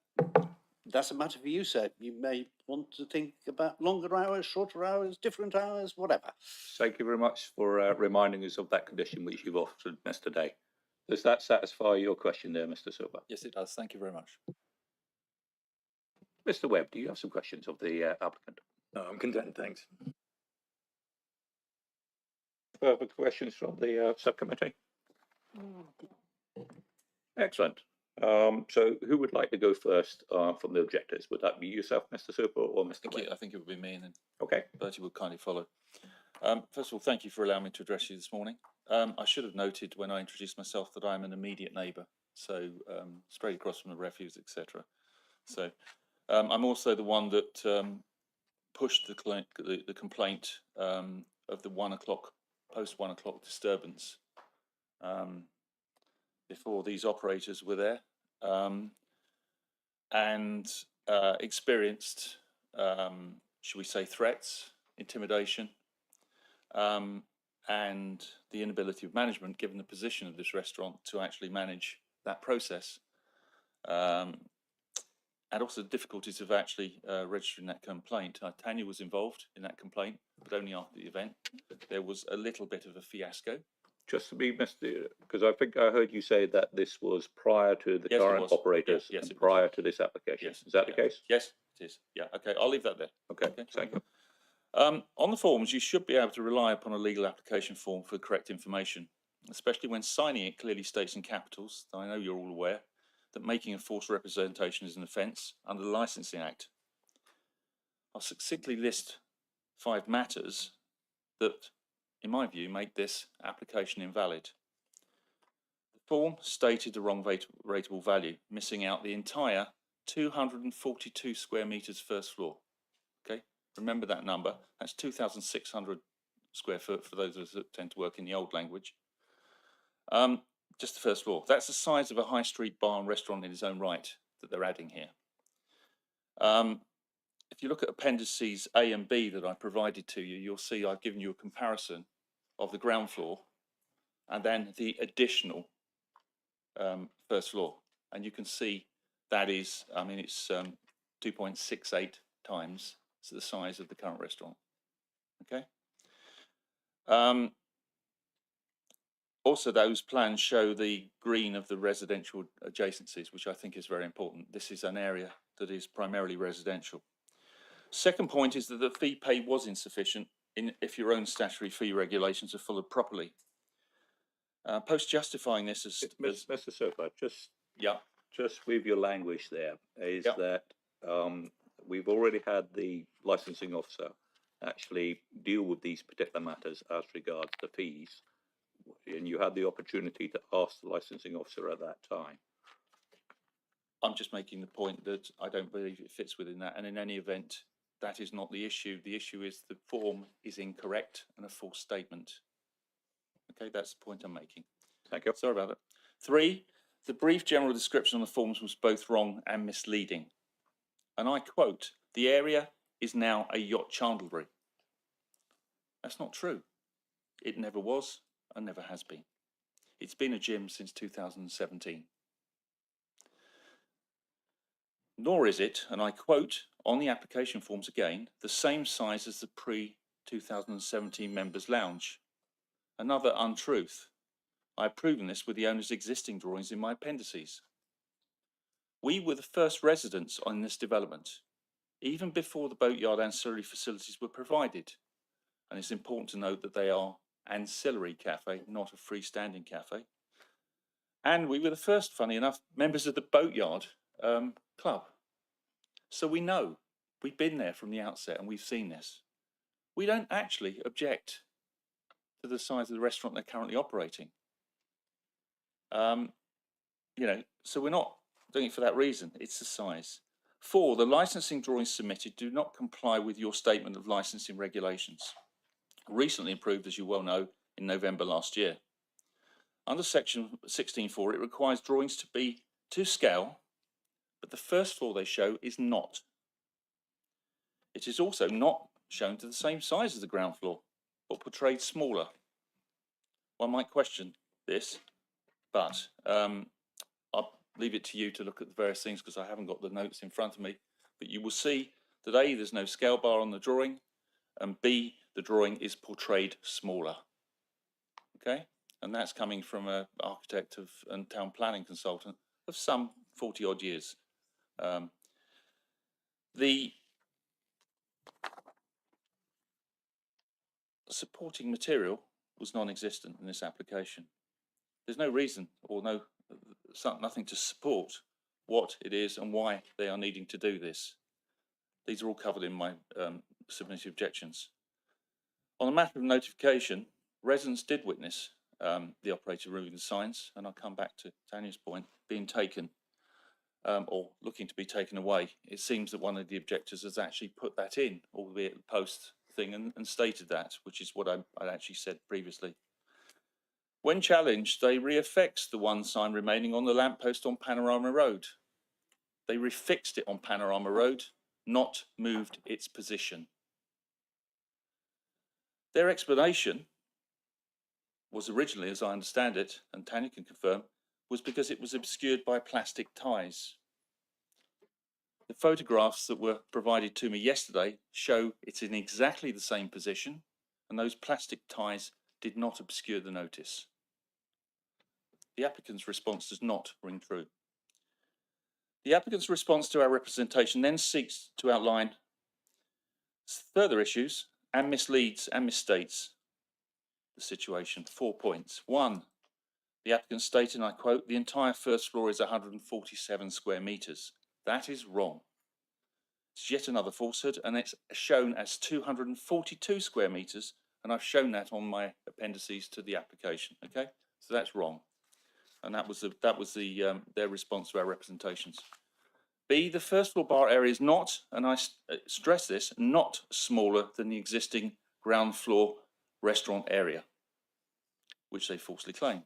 that's a matter for you, sir. You may want to think about longer hours, shorter hours, different hours, whatever. Thank you very much for reminding us of that condition which you've offered, Mr. Day. Does that satisfy your question there, Mr. Soper? Yes, it does. Thank you very much. Mr. Webb, do you have some questions of the applicant? No, I'm content, thanks. Further questions from the subcommittee? Excellent. So who would like to go first from the objectors? Would that be yourself, Mr. Soper, or Mr. Webb? I think it would be me and then Okay. Bertie will kindly follow. First of all, thank you for allowing me to address you this morning. I should have noted when I introduced myself that I'm an immediate neighbour so straight across from the refuse, etc. So I'm also the one that pushed the complaint of the 1 o'clock, post 1 o'clock disturbance before these operators were there, and experienced, should we say, threats, intimidation, and the inability of management, given the position of this restaurant, to actually manage that process. And also the difficulties of actually registering that complaint. Tanya was involved in that complaint, but only after the event. There was a little bit of a fiasco. Just to be because I think I heard you say that this was prior to the Yes, it current was. operators, Yes, and it was. prior to this application. Yes. Is that Yeah. the case? Yes, it is. Yeah, okay, I'll leave that there. Okay, thank you. On the forms, you should be able to rely upon a legal application form for correct information, especially when signing it clearly states in capitals, I know you're all aware, that making a false representation is an offence under the Licensing Act. I'll succinctly list 5 matters that, in my view, make this application invalid. The form stated the wrong rateable value, missing out the entire 242 square metres first floor. Okay, remember that number. That's 2,600 square foot for those of us that tend to work in the old language. Just the first floor. That's the size of a high street bar and restaurant in its own right that they're adding here. If you look at appendices A and B that I provided to you, you'll see I've given you a comparison of the ground floor and then the additional first floor. And you can see that is, I mean, it's 2.68 times the size of the current restaurant. Okay. Also, those plans show the green of the residential adjacencies, which I think is very important. This is an area that is primarily residential. Second point is that the fee paid was insufficient if your own statutory fee regulations are followed properly. Post justifying this as Mr. Soper, just yeah, just with your language there, is yeah. that we've already had the licensing officer actually deal with these particular matters as regards the fees, and you had the opportunity to ask the licensing officer at that time. I'm just making the point that I don't believe it fits within that, and in any event, that is not the issue. The issue is the form is incorrect and a false statement. Okay, that's the point I'm making. Thank you. Sorry about that. 3, the brief general description on the forms was both wrong and misleading. And I quote, "The area is now a yacht chandlery." That's not true. It never was and never has been. It's been a gym since 2017. Nor is it, and I quote on the application forms again, the same size as the pre-2017 members' lounge. Another untruth. I've proven this with the owner's existing drawings in my appendices. We were the first residents on this development, even before the boatyard ancillary facilities were provided. And it's important to note that they are ancillary cafe, not a freestanding cafe. And we were the first, funny enough, members of the boatyard club. So we know, we've been there from the outset and we've seen this. We don't actually object to the size of the restaurant they're currently operating. You know, so we're not doing it for that reason, it's the size. 4, the licensing drawings submitted do not comply with your statement of licensing regulations, recently improved, as you well know, in November last year. Under section 16.4, it requires drawings to be to scale, but the first floor they show is not. It is also not shown to the same size as the ground floor, but portrayed smaller. One might question this, but I'll leave it to you to look at the various things because I haven't got the notes in front of me. But you will see that A, there's no scale bar on the drawing, and B, the drawing is portrayed smaller. Okay, and that's coming from an architect and town planning consultant of some 40 odd years. The supporting material was non-existent in this application. There's no reason or nothing to support what it is and why they are needing to do this. These are all covered in my submitted objections. On the matter of notification, residents did witness the operator removing the signs, and I'll come back to Tanya's point, being taken or looking to be taken away. It seems that one of the objectors has actually put that in, albeit the post thing, and stated that, which is what I actually said previously. When challenged, they reaffixed the one sign remaining on the lamppost on Panorama Road. They refixed it on Panorama Road, not moved its position. Their explanation was originally, as I understand it, and Tanya can confirm, was because it was obscured by plastic ties. The photographs that were provided to me yesterday show it's in exactly the same position, and those plastic ties did not obscure the notice. The applicant's response does not ring true. The applicant's response to our representation then seeks to outline further issues and misleads and misstates the situation. 4 points. 1, the applicant stated, and I quote, the entire first floor is 147 square metres. That is wrong. It's yet another falsehood, and it's shown as 242 square metres, and I've shown that on my appendices to the application. Okay, so that's wrong, and that was their response to our representations. B, the first floor bar area is not, and I stress this, not smaller than the existing ground floor restaurant area, which they falsely claim.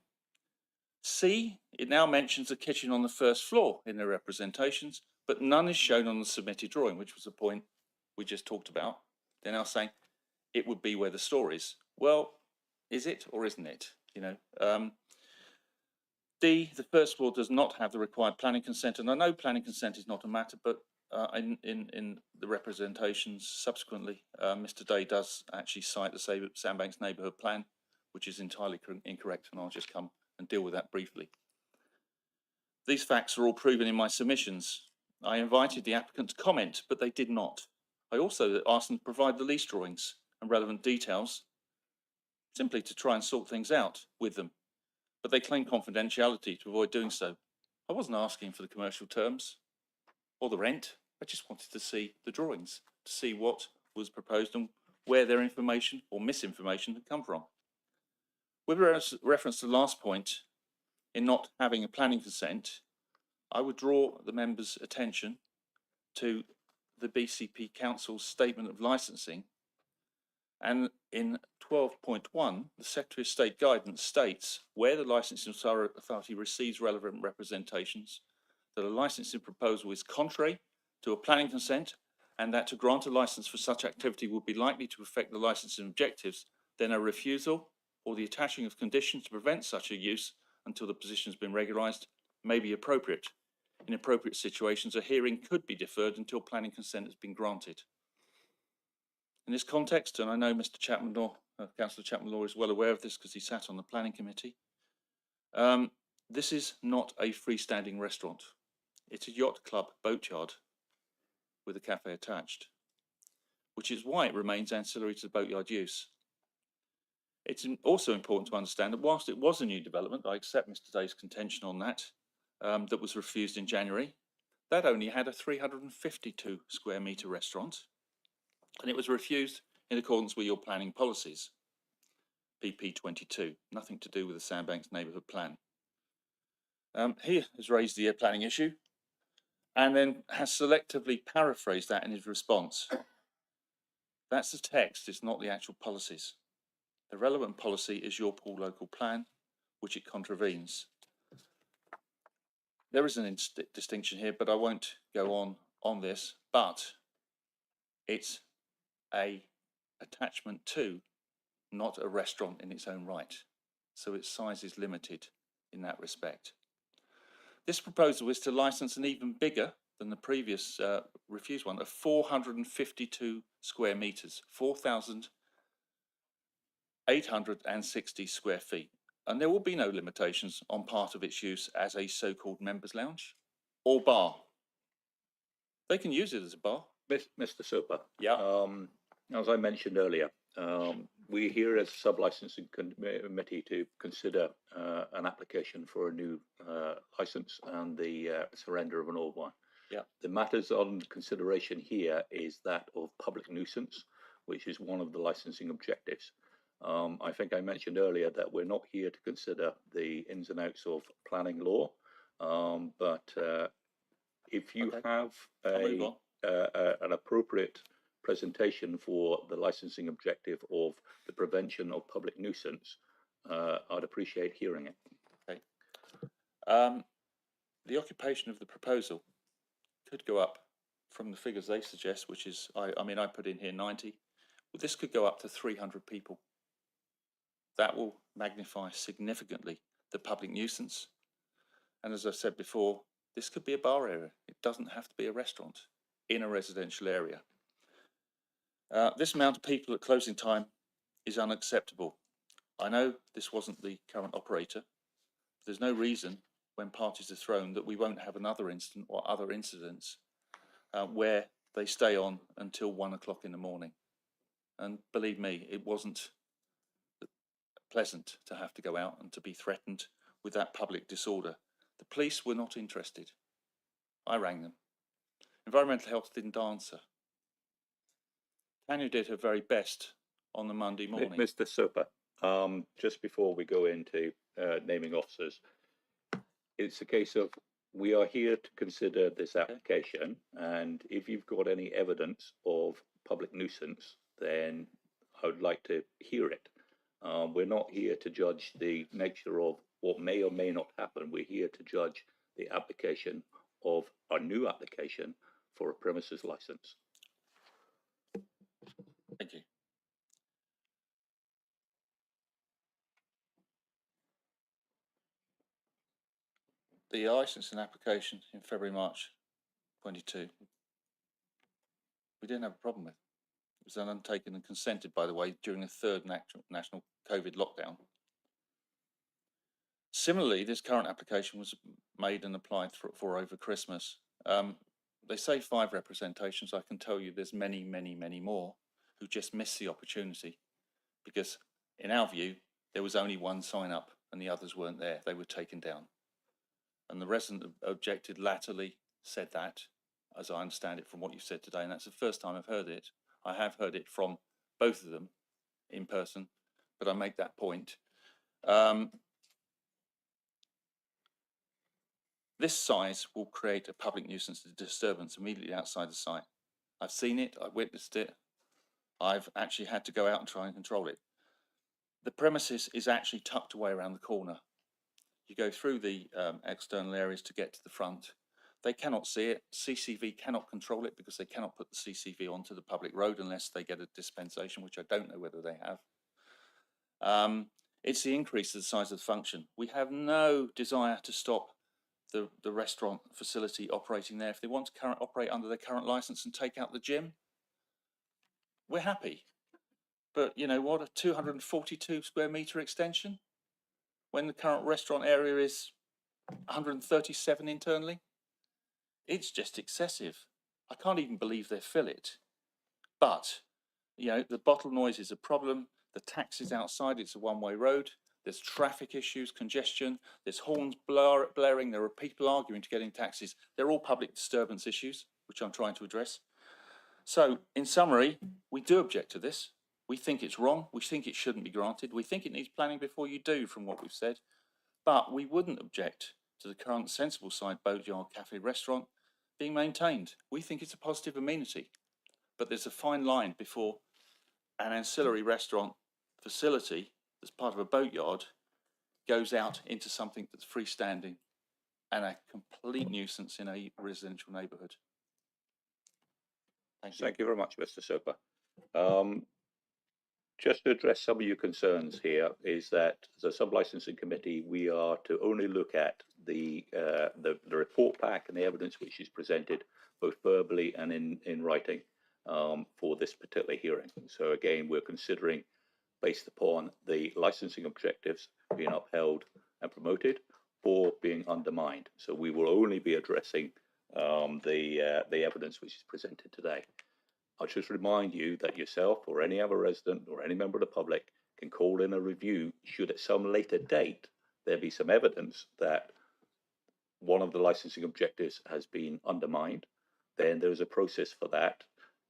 C, it now mentions a kitchen on the first floor in their representations, but none is shown on the submitted drawing, which was the point we just talked about. They're now saying it would be where the store is. Well, is it or isn't it? You know. D, the first floor does not have the required planning consent, and I know planning consent is not a matter, but in the representations subsequently, Mr. Day does actually cite the Sandbanks neighbourhood plan, which is entirely incorrect, and I'll just come and deal with that briefly. These facts are all proven in my submissions. I invited the applicant to comment, but they did not. I also asked them to provide the lease drawings and relevant details, simply to try and sort things out with them, but they claimed confidentiality to avoid doing so. I wasn't asking for the commercial terms or the rent. I just wanted to see the drawings, to see what was proposed and where their information or misinformation had come from. With reference to the last point, in not having a planning consent, I would draw the members' attention to the BCP Council's Statement of Licensing, and in 12.1, the Secretary of State guidance states where the licensing authority receives relevant representations, that a licensing proposal is contrary to a planning consent, and that to grant a license for such activity would be likely to affect the licensing objectives, then a refusal or the attaching of conditions to prevent such a use until the position has been regularised may be appropriate. In appropriate situations, a hearing could be deferred until planning consent has been granted. In this context, and I know Mr. Chapman Law, Councillor Chapman Law is well aware of this because he sat on the planning committee, this is not a freestanding restaurant. It's a yacht club boatyard with a cafe attached, which is why it remains ancillary to the boatyard use. It's also important to understand that whilst it was a new development, I accept Mr. Day's contention on that, that was refused in January, that only had a 352 square metre restaurant, and it was refused in accordance with your planning policies, PP 22, nothing to do with the Sandbanks neighbourhood plan. He has raised the planning issue and then has selectively paraphrased that in his response. That's the text, it's not the actual policies. The relevant policy is your pool local plan, which it contravenes. There is an distinction here, but I won't go on this, but it's a attachment to, not a restaurant in its own right. So its size is limited in that respect. This proposal is to license an even bigger than the previous refused one of 452 square metres, 4,860 square feet. And there will be no limitations on part of its use as a so-called members' lounge or bar. They can use it as a bar. Mr. Super. Yeah. As I mentioned earlier, we're here as a sub-licensing committee to consider an application for a new licence and the surrender of an old one. Yeah. The matters on consideration here is that of public nuisance, which is one of the licensing objectives. I think I mentioned earlier that we're not here to consider the ins and outs of planning law, but if you have an appropriate presentation for the licensing objective of the prevention of public nuisance, I'd appreciate hearing it. Okay. The occupation of the proposal could go up from the figures they suggest, which is, I mean, I put in here 90. Well, this could go up to 300 people. That will magnify significantly the public nuisance. And as I said before, this could be a bar area. It doesn't have to be a restaurant in a residential area. This amount of people at closing time is unacceptable. I know this wasn't the current operator. There's no reason when parties are thrown that we won't have another incident or other incidents where they stay on until 1 o'clock in the morning. And believe me, it wasn't pleasant to have to go out and to be threatened with that public disorder. The police were not interested. I rang them. Environmental Health didn't answer. Tanya did her very best on the Monday morning. Mr. Soper, just before we go into naming officers, it's a case of we are here to consider this application, and if you've got any evidence of public nuisance, then I would like to hear it. We're not here to judge the nature of what may or may not happen. We're here to judge the application of a new application for a premises license. Thank you. The licensing application in February, March 22, we didn't have a problem with. It was then undertaken and consented, by the way, during the third national COVID lockdown. Similarly, this current application was made and applied for over Christmas. They say 5 representations. I can tell you there's many, many, many more who just missed the opportunity because, in our view, there was only one sign up and the others weren't there. They were taken down. And the resident objected latterly, said that, as I understand it from what you said today, and that's the first time I've heard it. I have heard it from both of them in person, but I make that point. This size will create a public nuisance disturbance immediately outside the site. I've seen it, I've witnessed it, I've actually had to go out and try and control it. The premises is actually tucked away around the corner. You go through the external areas to get to the front. They cannot see it. CCV cannot control it because they cannot put the CCV onto the public road unless they get a dispensation, which I don't know whether they have. It's the increase of the size of the function. We have no desire to stop the restaurant facility operating there. If they want to operate under their current license and take out the gym, we're happy. But you know what, a 242 square metre extension when the current restaurant area is 137 internally? It's just excessive. I can't even believe they fill it. But, you know, the bottle noise is a problem. The taxis outside, it's a one-way road. There's traffic issues, congestion. There's horns blaring. There are people arguing to get in taxis. They're all public disturbance issues, which I'm trying to address. So, in summary, we do object to this. We think it's wrong. We think it shouldn't be granted. We think it needs planning before you do, from what we've said. But we wouldn't object to the current sensible side boatyard cafe restaurant being maintained. We think it's a positive amenity. But there's a fine line before an ancillary restaurant facility that's part of a boatyard goes out into something that's freestanding and a complete nuisance in a residential neighbourhood. Thank you. Thank you very much, Mr. Soper. Just to address some of your concerns here is that as a sub-licensing committee, we are to only look at the report back and the evidence which is presented both verbally and in writing for this particular hearing. So again, we're considering based upon the licensing objectives being upheld and promoted or being undermined. So we will only be addressing the evidence which is presented today. I'll just remind you that yourself or any other resident or any member of the public can call in a review should at some later date there be some evidence that one of the licensing objectives has been undermined. Then there is a process for that,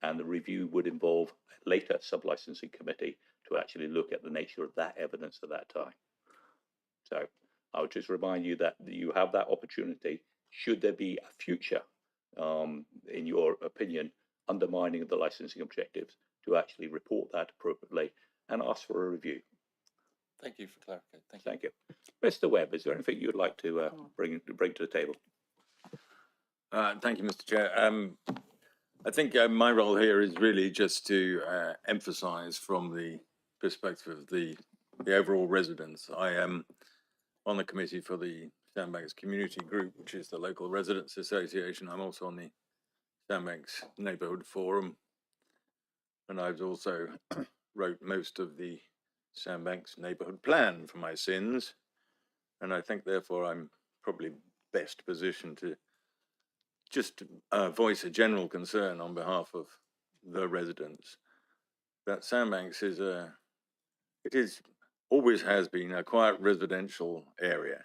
and the review would involve a later sub-licensing committee to actually look at the nature of that evidence at that time. So I would just remind you that you have that opportunity should there be a future, in your opinion, undermining of the licensing objectives, to actually report that appropriately and ask for a review. Thank you for clarifying. Thank you. Thank you. Mr. Webb, is there anything you'd like to bring to the table? Thank you, Mr. Chair. I think my role here is really just to emphasise from the perspective of the overall residents. I am on the committee for the Sandbanks Community Group, which is the local residents association. I'm also on the Sandbanks Neighbourhood Forum, and I've also wrote most of the Sandbanks Neighbourhood Plan for my sins, and I think therefore I'm probably best positioned to just voice a general concern on behalf of the residents that Sandbanks is always has been a quiet residential area.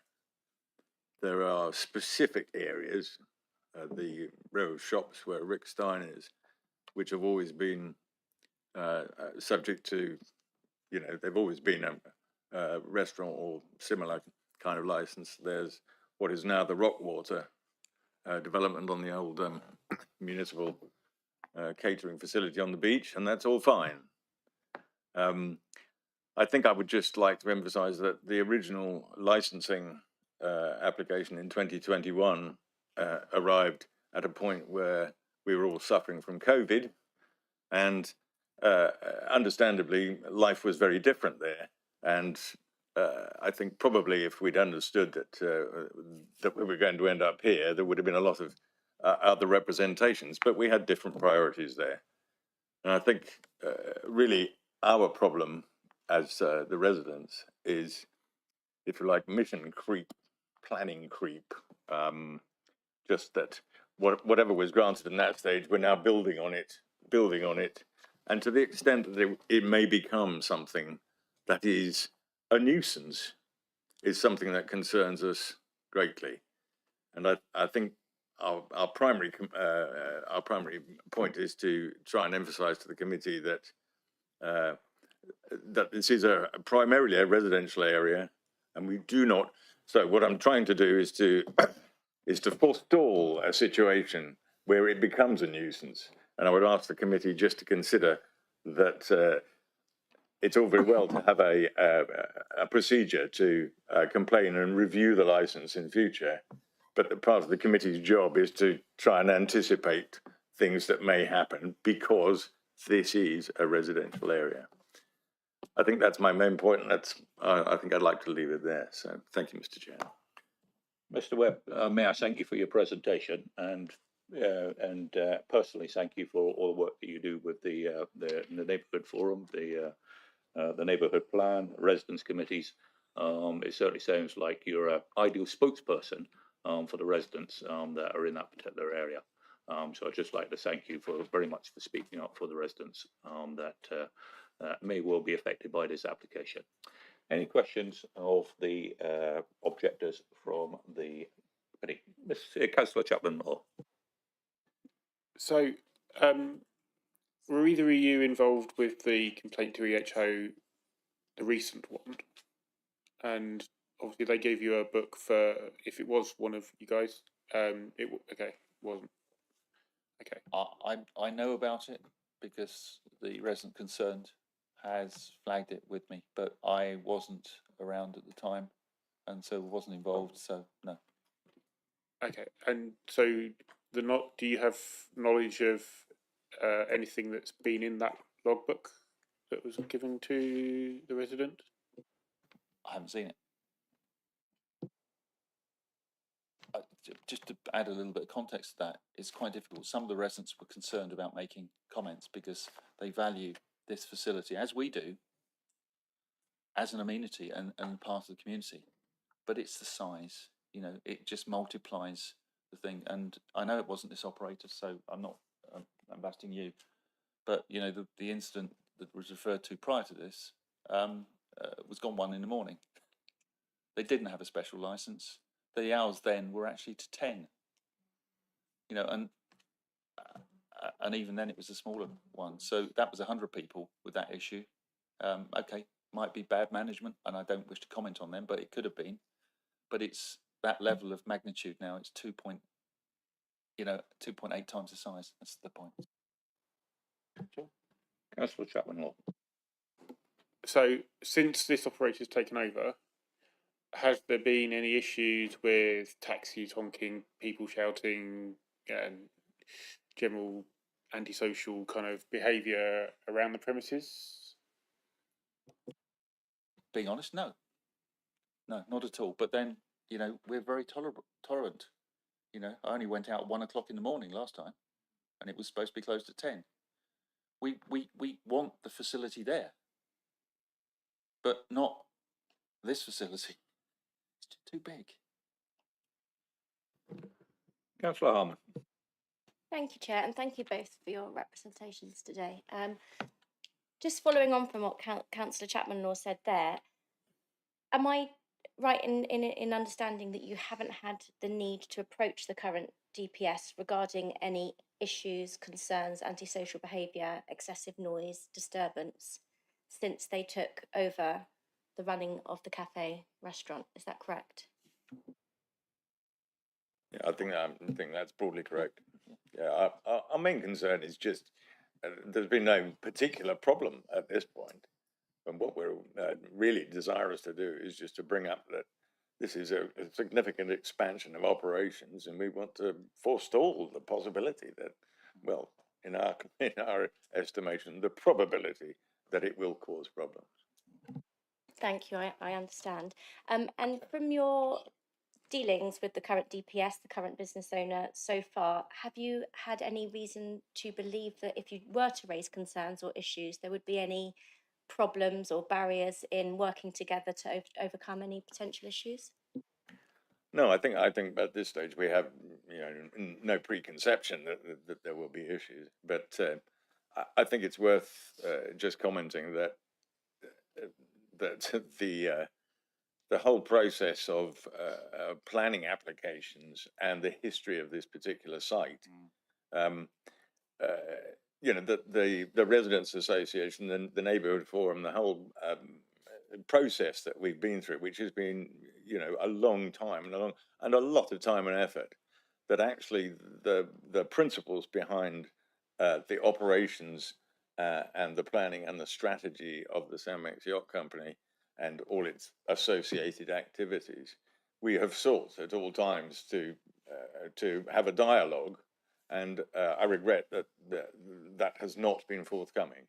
There are specific areas, the row of shops where Rick Stein is, which have always been subject to, they've always been a restaurant or similar kind of license. There's what is now the Rockwater development on the old municipal catering facility on the beach, and that's all fine. I think I would just like to emphasize that the original licensing application in 2021 arrived at a point where we were all suffering from COVID, and understandably life was very different there. And I think probably if we'd understood that we were going to end up here, there would have been a lot of other representations, but we had different priorities there. And I think really our problem as the residents is, if you like, mission creep, planning creep, just that whatever was granted in that stage, we're now building on it, and to the extent that it may become something that is a nuisance, is something that concerns us greatly. And I think our primary point is to try and emphasise to the committee that that this is primarily a residential area, and we do not. So what I'm trying to do is to forestall a situation where it becomes a nuisance. And I would ask the committee just to consider that it's all very well to have a procedure to complain and review the licence in future, but the part of the committee's job is to try and anticipate things that may happen because this is a residential area. I think that's my main point, and I think I'd like to leave it there. So thank you, Mr. Chair. Mr. Webb, may I thank you for your presentation, and personally thank you for all the work that you do with the neighbourhood forum, the neighbourhood plan, residents committees. It certainly sounds like you're an ideal spokesperson for the residents that are in that particular area. So I'd just like to thank you very much for speaking up for the residents that may well be affected by this application. Any questions of the objectors from the committee? Councillor Chapman-Moore. So, were either of you involved with the complaint to EHO, the recent one? And obviously they gave you a book for, if it was one of you guys, wasn't. Okay. I know about it because the resident concerned has flagged it with me, but I wasn't around at the time and so wasn't involved, so no. Okay, and so do you have knowledge of anything that's been in that logbook that was given to the resident? I haven't seen it. Just to add a little bit of context to that, it's quite difficult. Some of the residents were concerned about making comments because they value this facility, as we do, as an amenity and part of the community. But it's the size, it just multiplies the thing. And I know it wasn't this operator, so I'm not ambassading you, but the incident that was referred to prior to this was gone 1 a.m. They didn't have a special license. The hours then were actually to 10, and even then it was a smaller one. So that was 100 people with that issue. Okay, might be bad management, and I don't wish to comment on them, but it could have been. But it's that level of magnitude now. It's 2.8 times the size. That's the point. Councillor Chapman-Law. So since this operator's taken over, has there been any issues with taxis honking, people shouting, general antisocial kind of behaviour around the premises? Being honest, no, not at all. But then, we're very tolerant. I only went out at 1 o'clock in the morning last time, and it was supposed to be closed at 10. We want the facility there, but not this facility. It's too big. Councillor Harman. Thank you, Chair, and thank you both for your representations today. Just following on from what Councillor Chapman-Law said there, am I right in understanding that you haven't had the need to approach the current DPS regarding any issues, concerns, antisocial behaviour, excessive noise, disturbance, since they took over the running of the cafe restaurant? Is that correct? Yeah, I think that's broadly correct. Yeah, our main concern is just there's been no particular problem at this point, and what we're really desirous to do is just to bring up that this is a significant expansion of operations, and we want to forestall the possibility that, well, in our estimation, the probability that it will cause problems. Thank you, I understand. And from your dealings with the current DPS, the current business owner so far, have you had any reason to believe that if you were to raise concerns or issues, there would be any problems or barriers in working together to overcome any potential issues? No, I think at this stage we have no preconception that there will be issues, but I think it's worth just commenting that the whole process of planning applications and the history of this particular site, the residents association, the neighbourhood forum, the whole process that we've been through, which has been a long time and a lot of time and effort, that actually the principles behind the operations and the planning and the strategy of the Samex Yacht Company and all its associated activities, we have sought at all times to have a dialogue, and I regret that has not been forthcoming.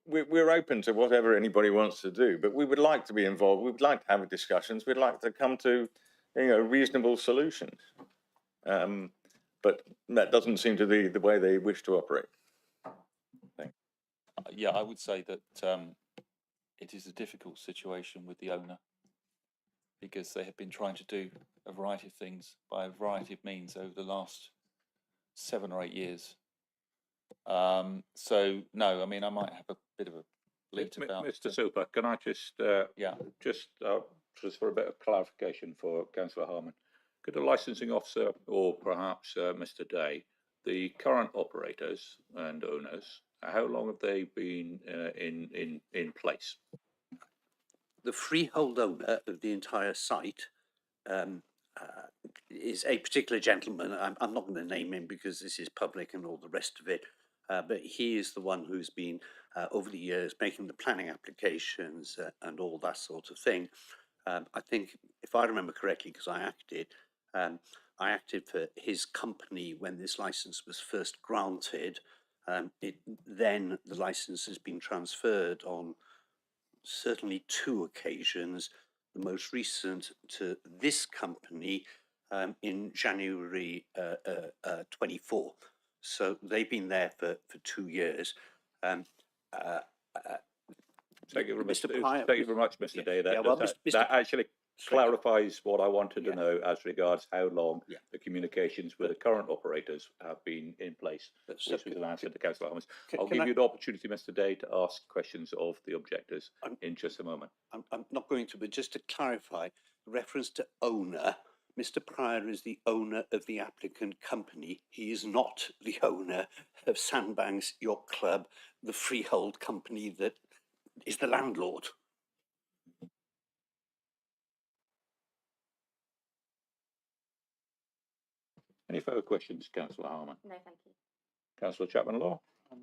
We're open to whatever anybody wants to do, but we would like to be involved. We'd like to have discussions. We'd like to come to reasonable solutions, but that doesn't seem to be the way they wish to operate. Yeah, I would say that it is a difficult situation with the owner, because they have been trying to do a variety of things by a variety of means over the last 7 or 8 years. So no, I mean, I might have a bit of a bleat about Mr. Super, can I just just for a bit of clarification for Councillor Harman, could a licensing officer or perhaps Mr. Day, the current operators and owners, how long have they been in place? The freehold owner of the entire site is a particular gentleman. I'm not going to name him because this is public and all the rest of it, but he is the one who's been over the years making the planning applications and all that sort of thing. I think, if I remember correctly, because I acted for his company when this license was first granted. Then the license has been transferred on certainly 2 occasions, the most recent to this company in January 24. So they've been there for 2 years. Thank you very much, Mr. Day. That actually clarifies what I wanted to know as regards how long the communications with the current operators have been in place, which was an answer to Councillor Harman. I'll give you the opportunity, Mr. Day, to ask questions of the objectors in just a moment. I'm not going to, but just to clarify, reference to owner Mr. Pryor is the owner of the applicant company. He is not the owner of Sandbanks Yacht Club, the freehold company that is the landlord. Any further questions, Councillor Harman? No, thank you. Councillor Chapman-Law? I'd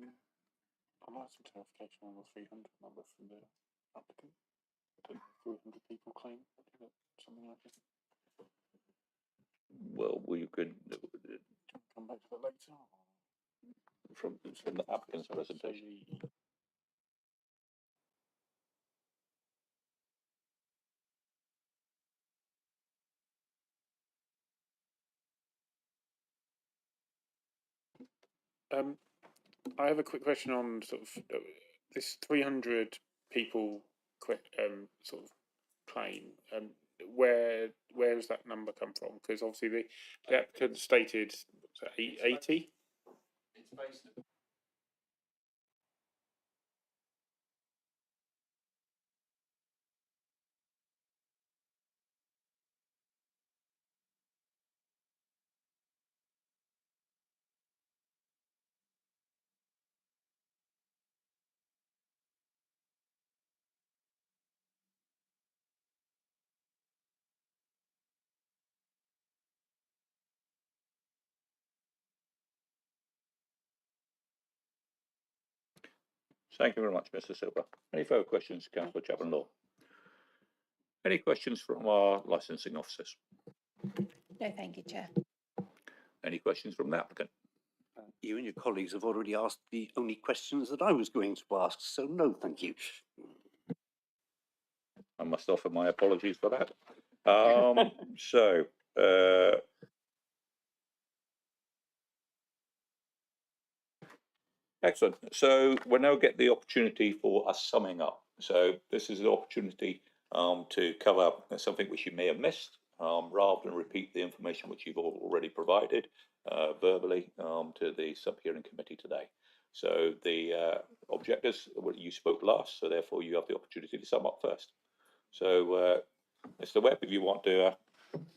like some clarification on the 300 number from the applicant. I don't know, 300 people claim something like this. Well, we could, Come back to that later. from the applicant's presentation. I have a quick question on sort of this 300 people sort of claim. Where has that number come from? Because obviously the applicant stated 80. It's based. Thank you very much, Mr. Silver. Any further questions, Councillor Chapman-Law? Any questions from our licensing officers? No, thank you, Chair. Any questions from the applicant? You and your colleagues have already asked the only questions that I was going to ask, so no, thank you. I must offer my apologies for that. Excellent. So we'll now get the opportunity for a summing up. So this is an opportunity to cover something which you may have missed, rather than repeat the information which you've already provided verbally to the sub-hearing committee today. So the objectives, you spoke last, so therefore you have the opportunity to sum up first. So Mr. Webb, if you want to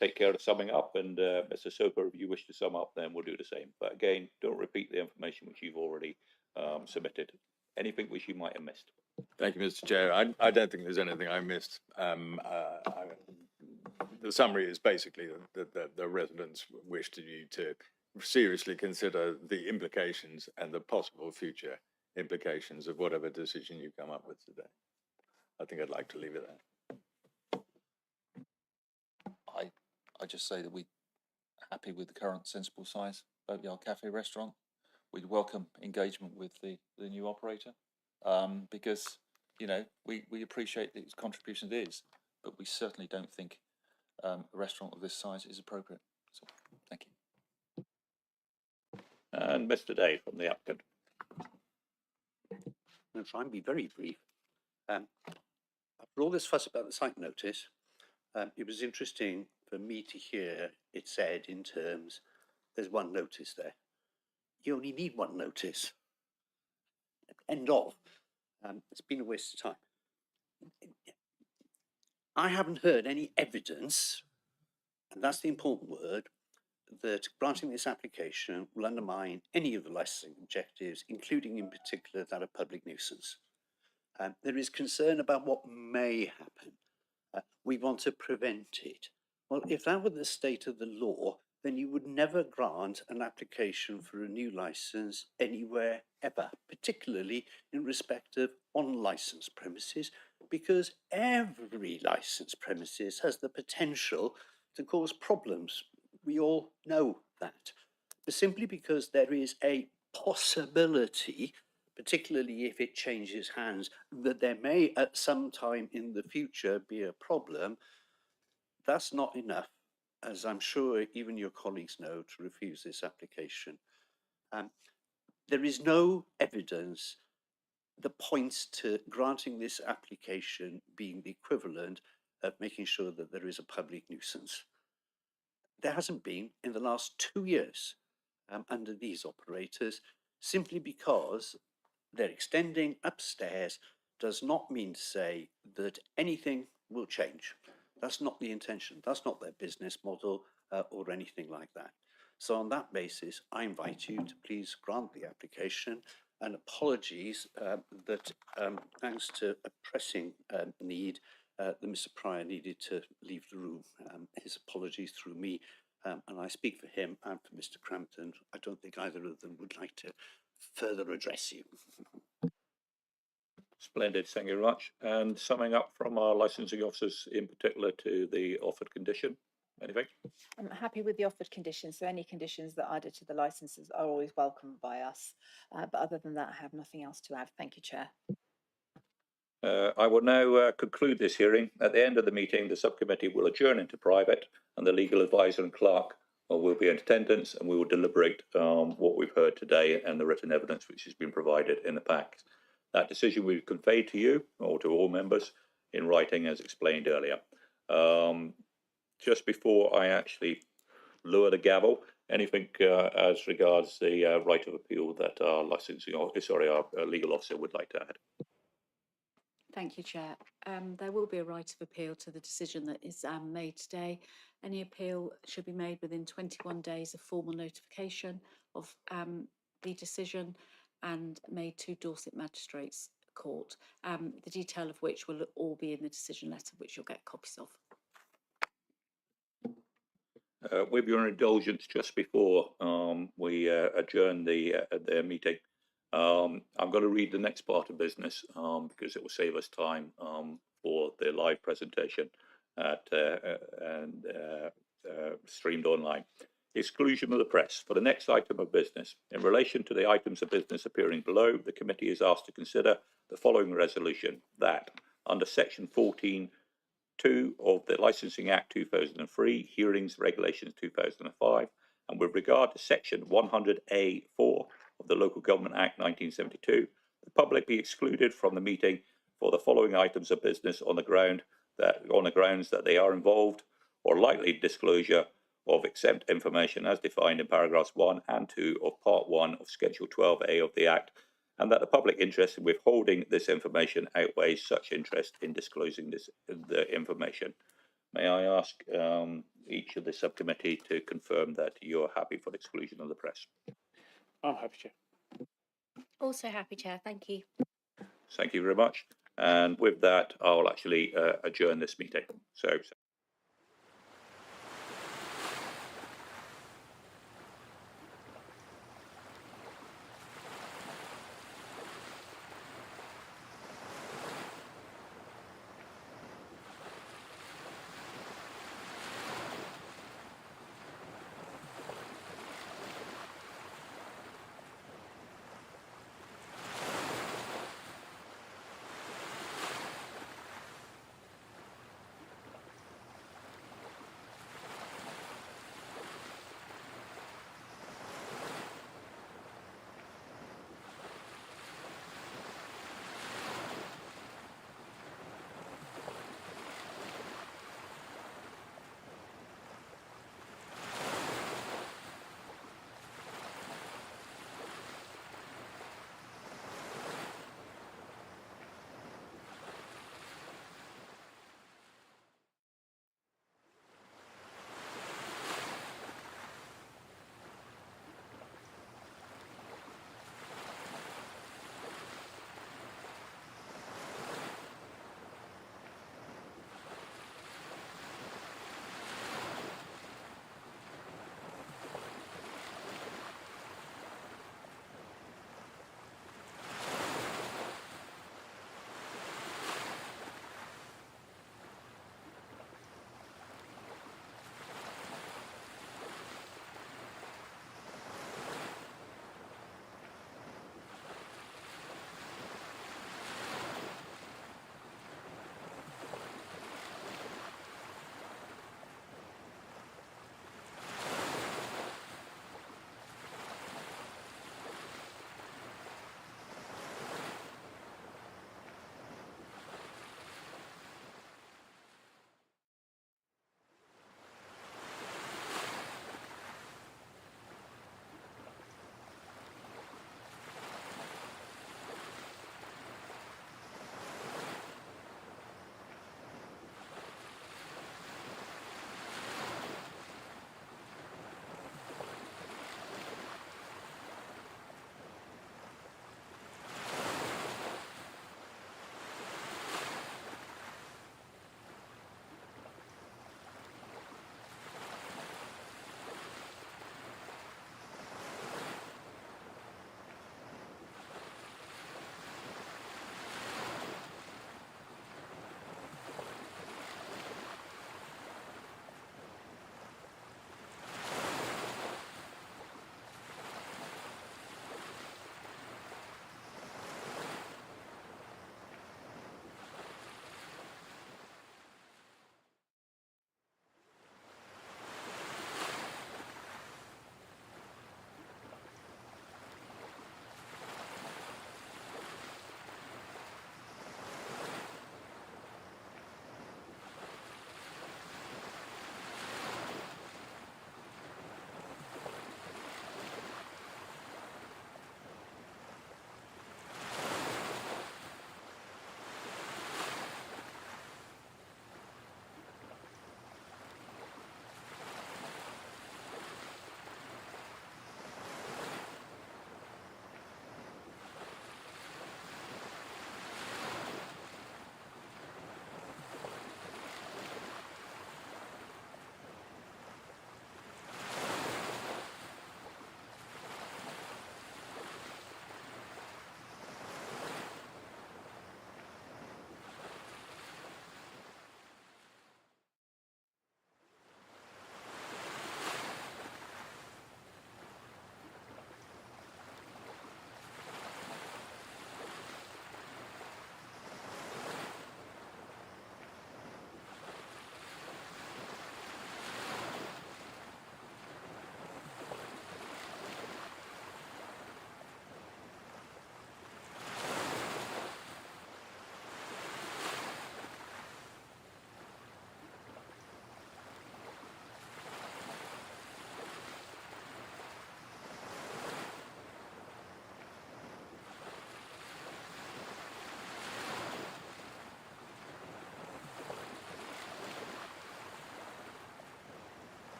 take care of summing up, and Mr. Soper, if you wish to sum up, then we'll do the same. But again, don't repeat the information which you've already submitted. Anything which you might have missed. Thank you, Mr. Chair. I don't think there's anything I missed. The summary is basically that the residents wish you to seriously consider the implications and the possible future implications of whatever decision you come up with today. I think I'd like to leave it there. I just say that we're happy with the current sensible size Boatyard Cafe restaurant. We'd welcome engagement with the new operator because, you know, we appreciate its contribution it is, but we certainly don't think a restaurant of this size is appropriate. So, thank you. And Mr. Day from the applicant. I'm going to try and be very brief. After all this fuss about the site notice, it was interesting for me to hear it said in terms, there's one notice there. You only need one notice. End of. It's been a waste of time. I haven't heard any evidence, and that's the important word, that granting this application will undermine any of the licensing objectives, including in particular that of public nuisance. There is concern about what may happen. We want to prevent it. Well, if that were the state of the law, then you would never grant an application for a new license anywhere ever, particularly in respect of unlicensed premises, because every licensed premises has the potential to cause problems. We all know that. But simply because there is a possibility, particularly if it changes hands, that there may at some time in the future be a problem, that's not enough, as I'm sure even your colleagues know, to refuse this application. There is no evidence that points to granting this application being the equivalent of making sure that there is a public nuisance. There hasn't been in the last 2 years under these operators, simply because they're extending upstairs does not mean to say that anything will change. That's not the intention. That's not their business model or anything like that. So on that basis, I invite you to please grant the application, and apologies that thanks to a pressing need, that Mr. Pryor needed to leave the room. His apologies through me, and I speak for him and for Mr. Crampton. I don't think either of them would like to further address you. Splendid, thank you very much. And summing up from our licensing officers in particular to the offered condition, anything? I'm happy with the offered conditions, so any conditions that are added to the licenses are always welcomed by us. But other than that, I have nothing else to add. Thank you, Chair. I will now conclude this hearing. At the end of the meeting, the subcommittee will adjourn into private, and the legal advisor and clerk will be in attendance, and we will deliberate what we've heard today and the written evidence which has been provided in the pack. That decision will be conveyed to you or to all members in writing as explained earlier. Just before I actually lower the gavel, anything as regards the right of appeal that our our legal officer would like to add? Thank you, Chair. There will be a right of appeal to the decision that is made today. Any appeal should be made within 21 days of formal notification of the decision and made to Dorset Magistrates Court, the detail of which will all be in the decision letter, which you'll get copies of. With your indulgence, just before we adjourn the meeting, I'm going to read the next part of business because it will save us time for the live presentation and streamed online. Exclusion of the press. For the next item of business, in relation to the items of business appearing below, the committee is asked to consider the following resolution: that under section 14(2) of the Licensing Act 2003, Hearings Regulations 2005, and with regard to section 100A(4) of the Local Government Act 1972, the public be excluded from the meeting for the following items of business on the grounds that they are involved or likely disclosure of exempt information as defined in paragraphs 1 and 2 of Part 1 of Schedule 12A of the Act, and that the public interest in withholding this information outweighs such interest in disclosing the information. May I ask each of the subcommittee to confirm that you're happy for the exclusion of the press? I'm happy, Chair. Also happy, Chair. Thank you. Thank you very much. And with that, I'll actually adjourn this meeting. So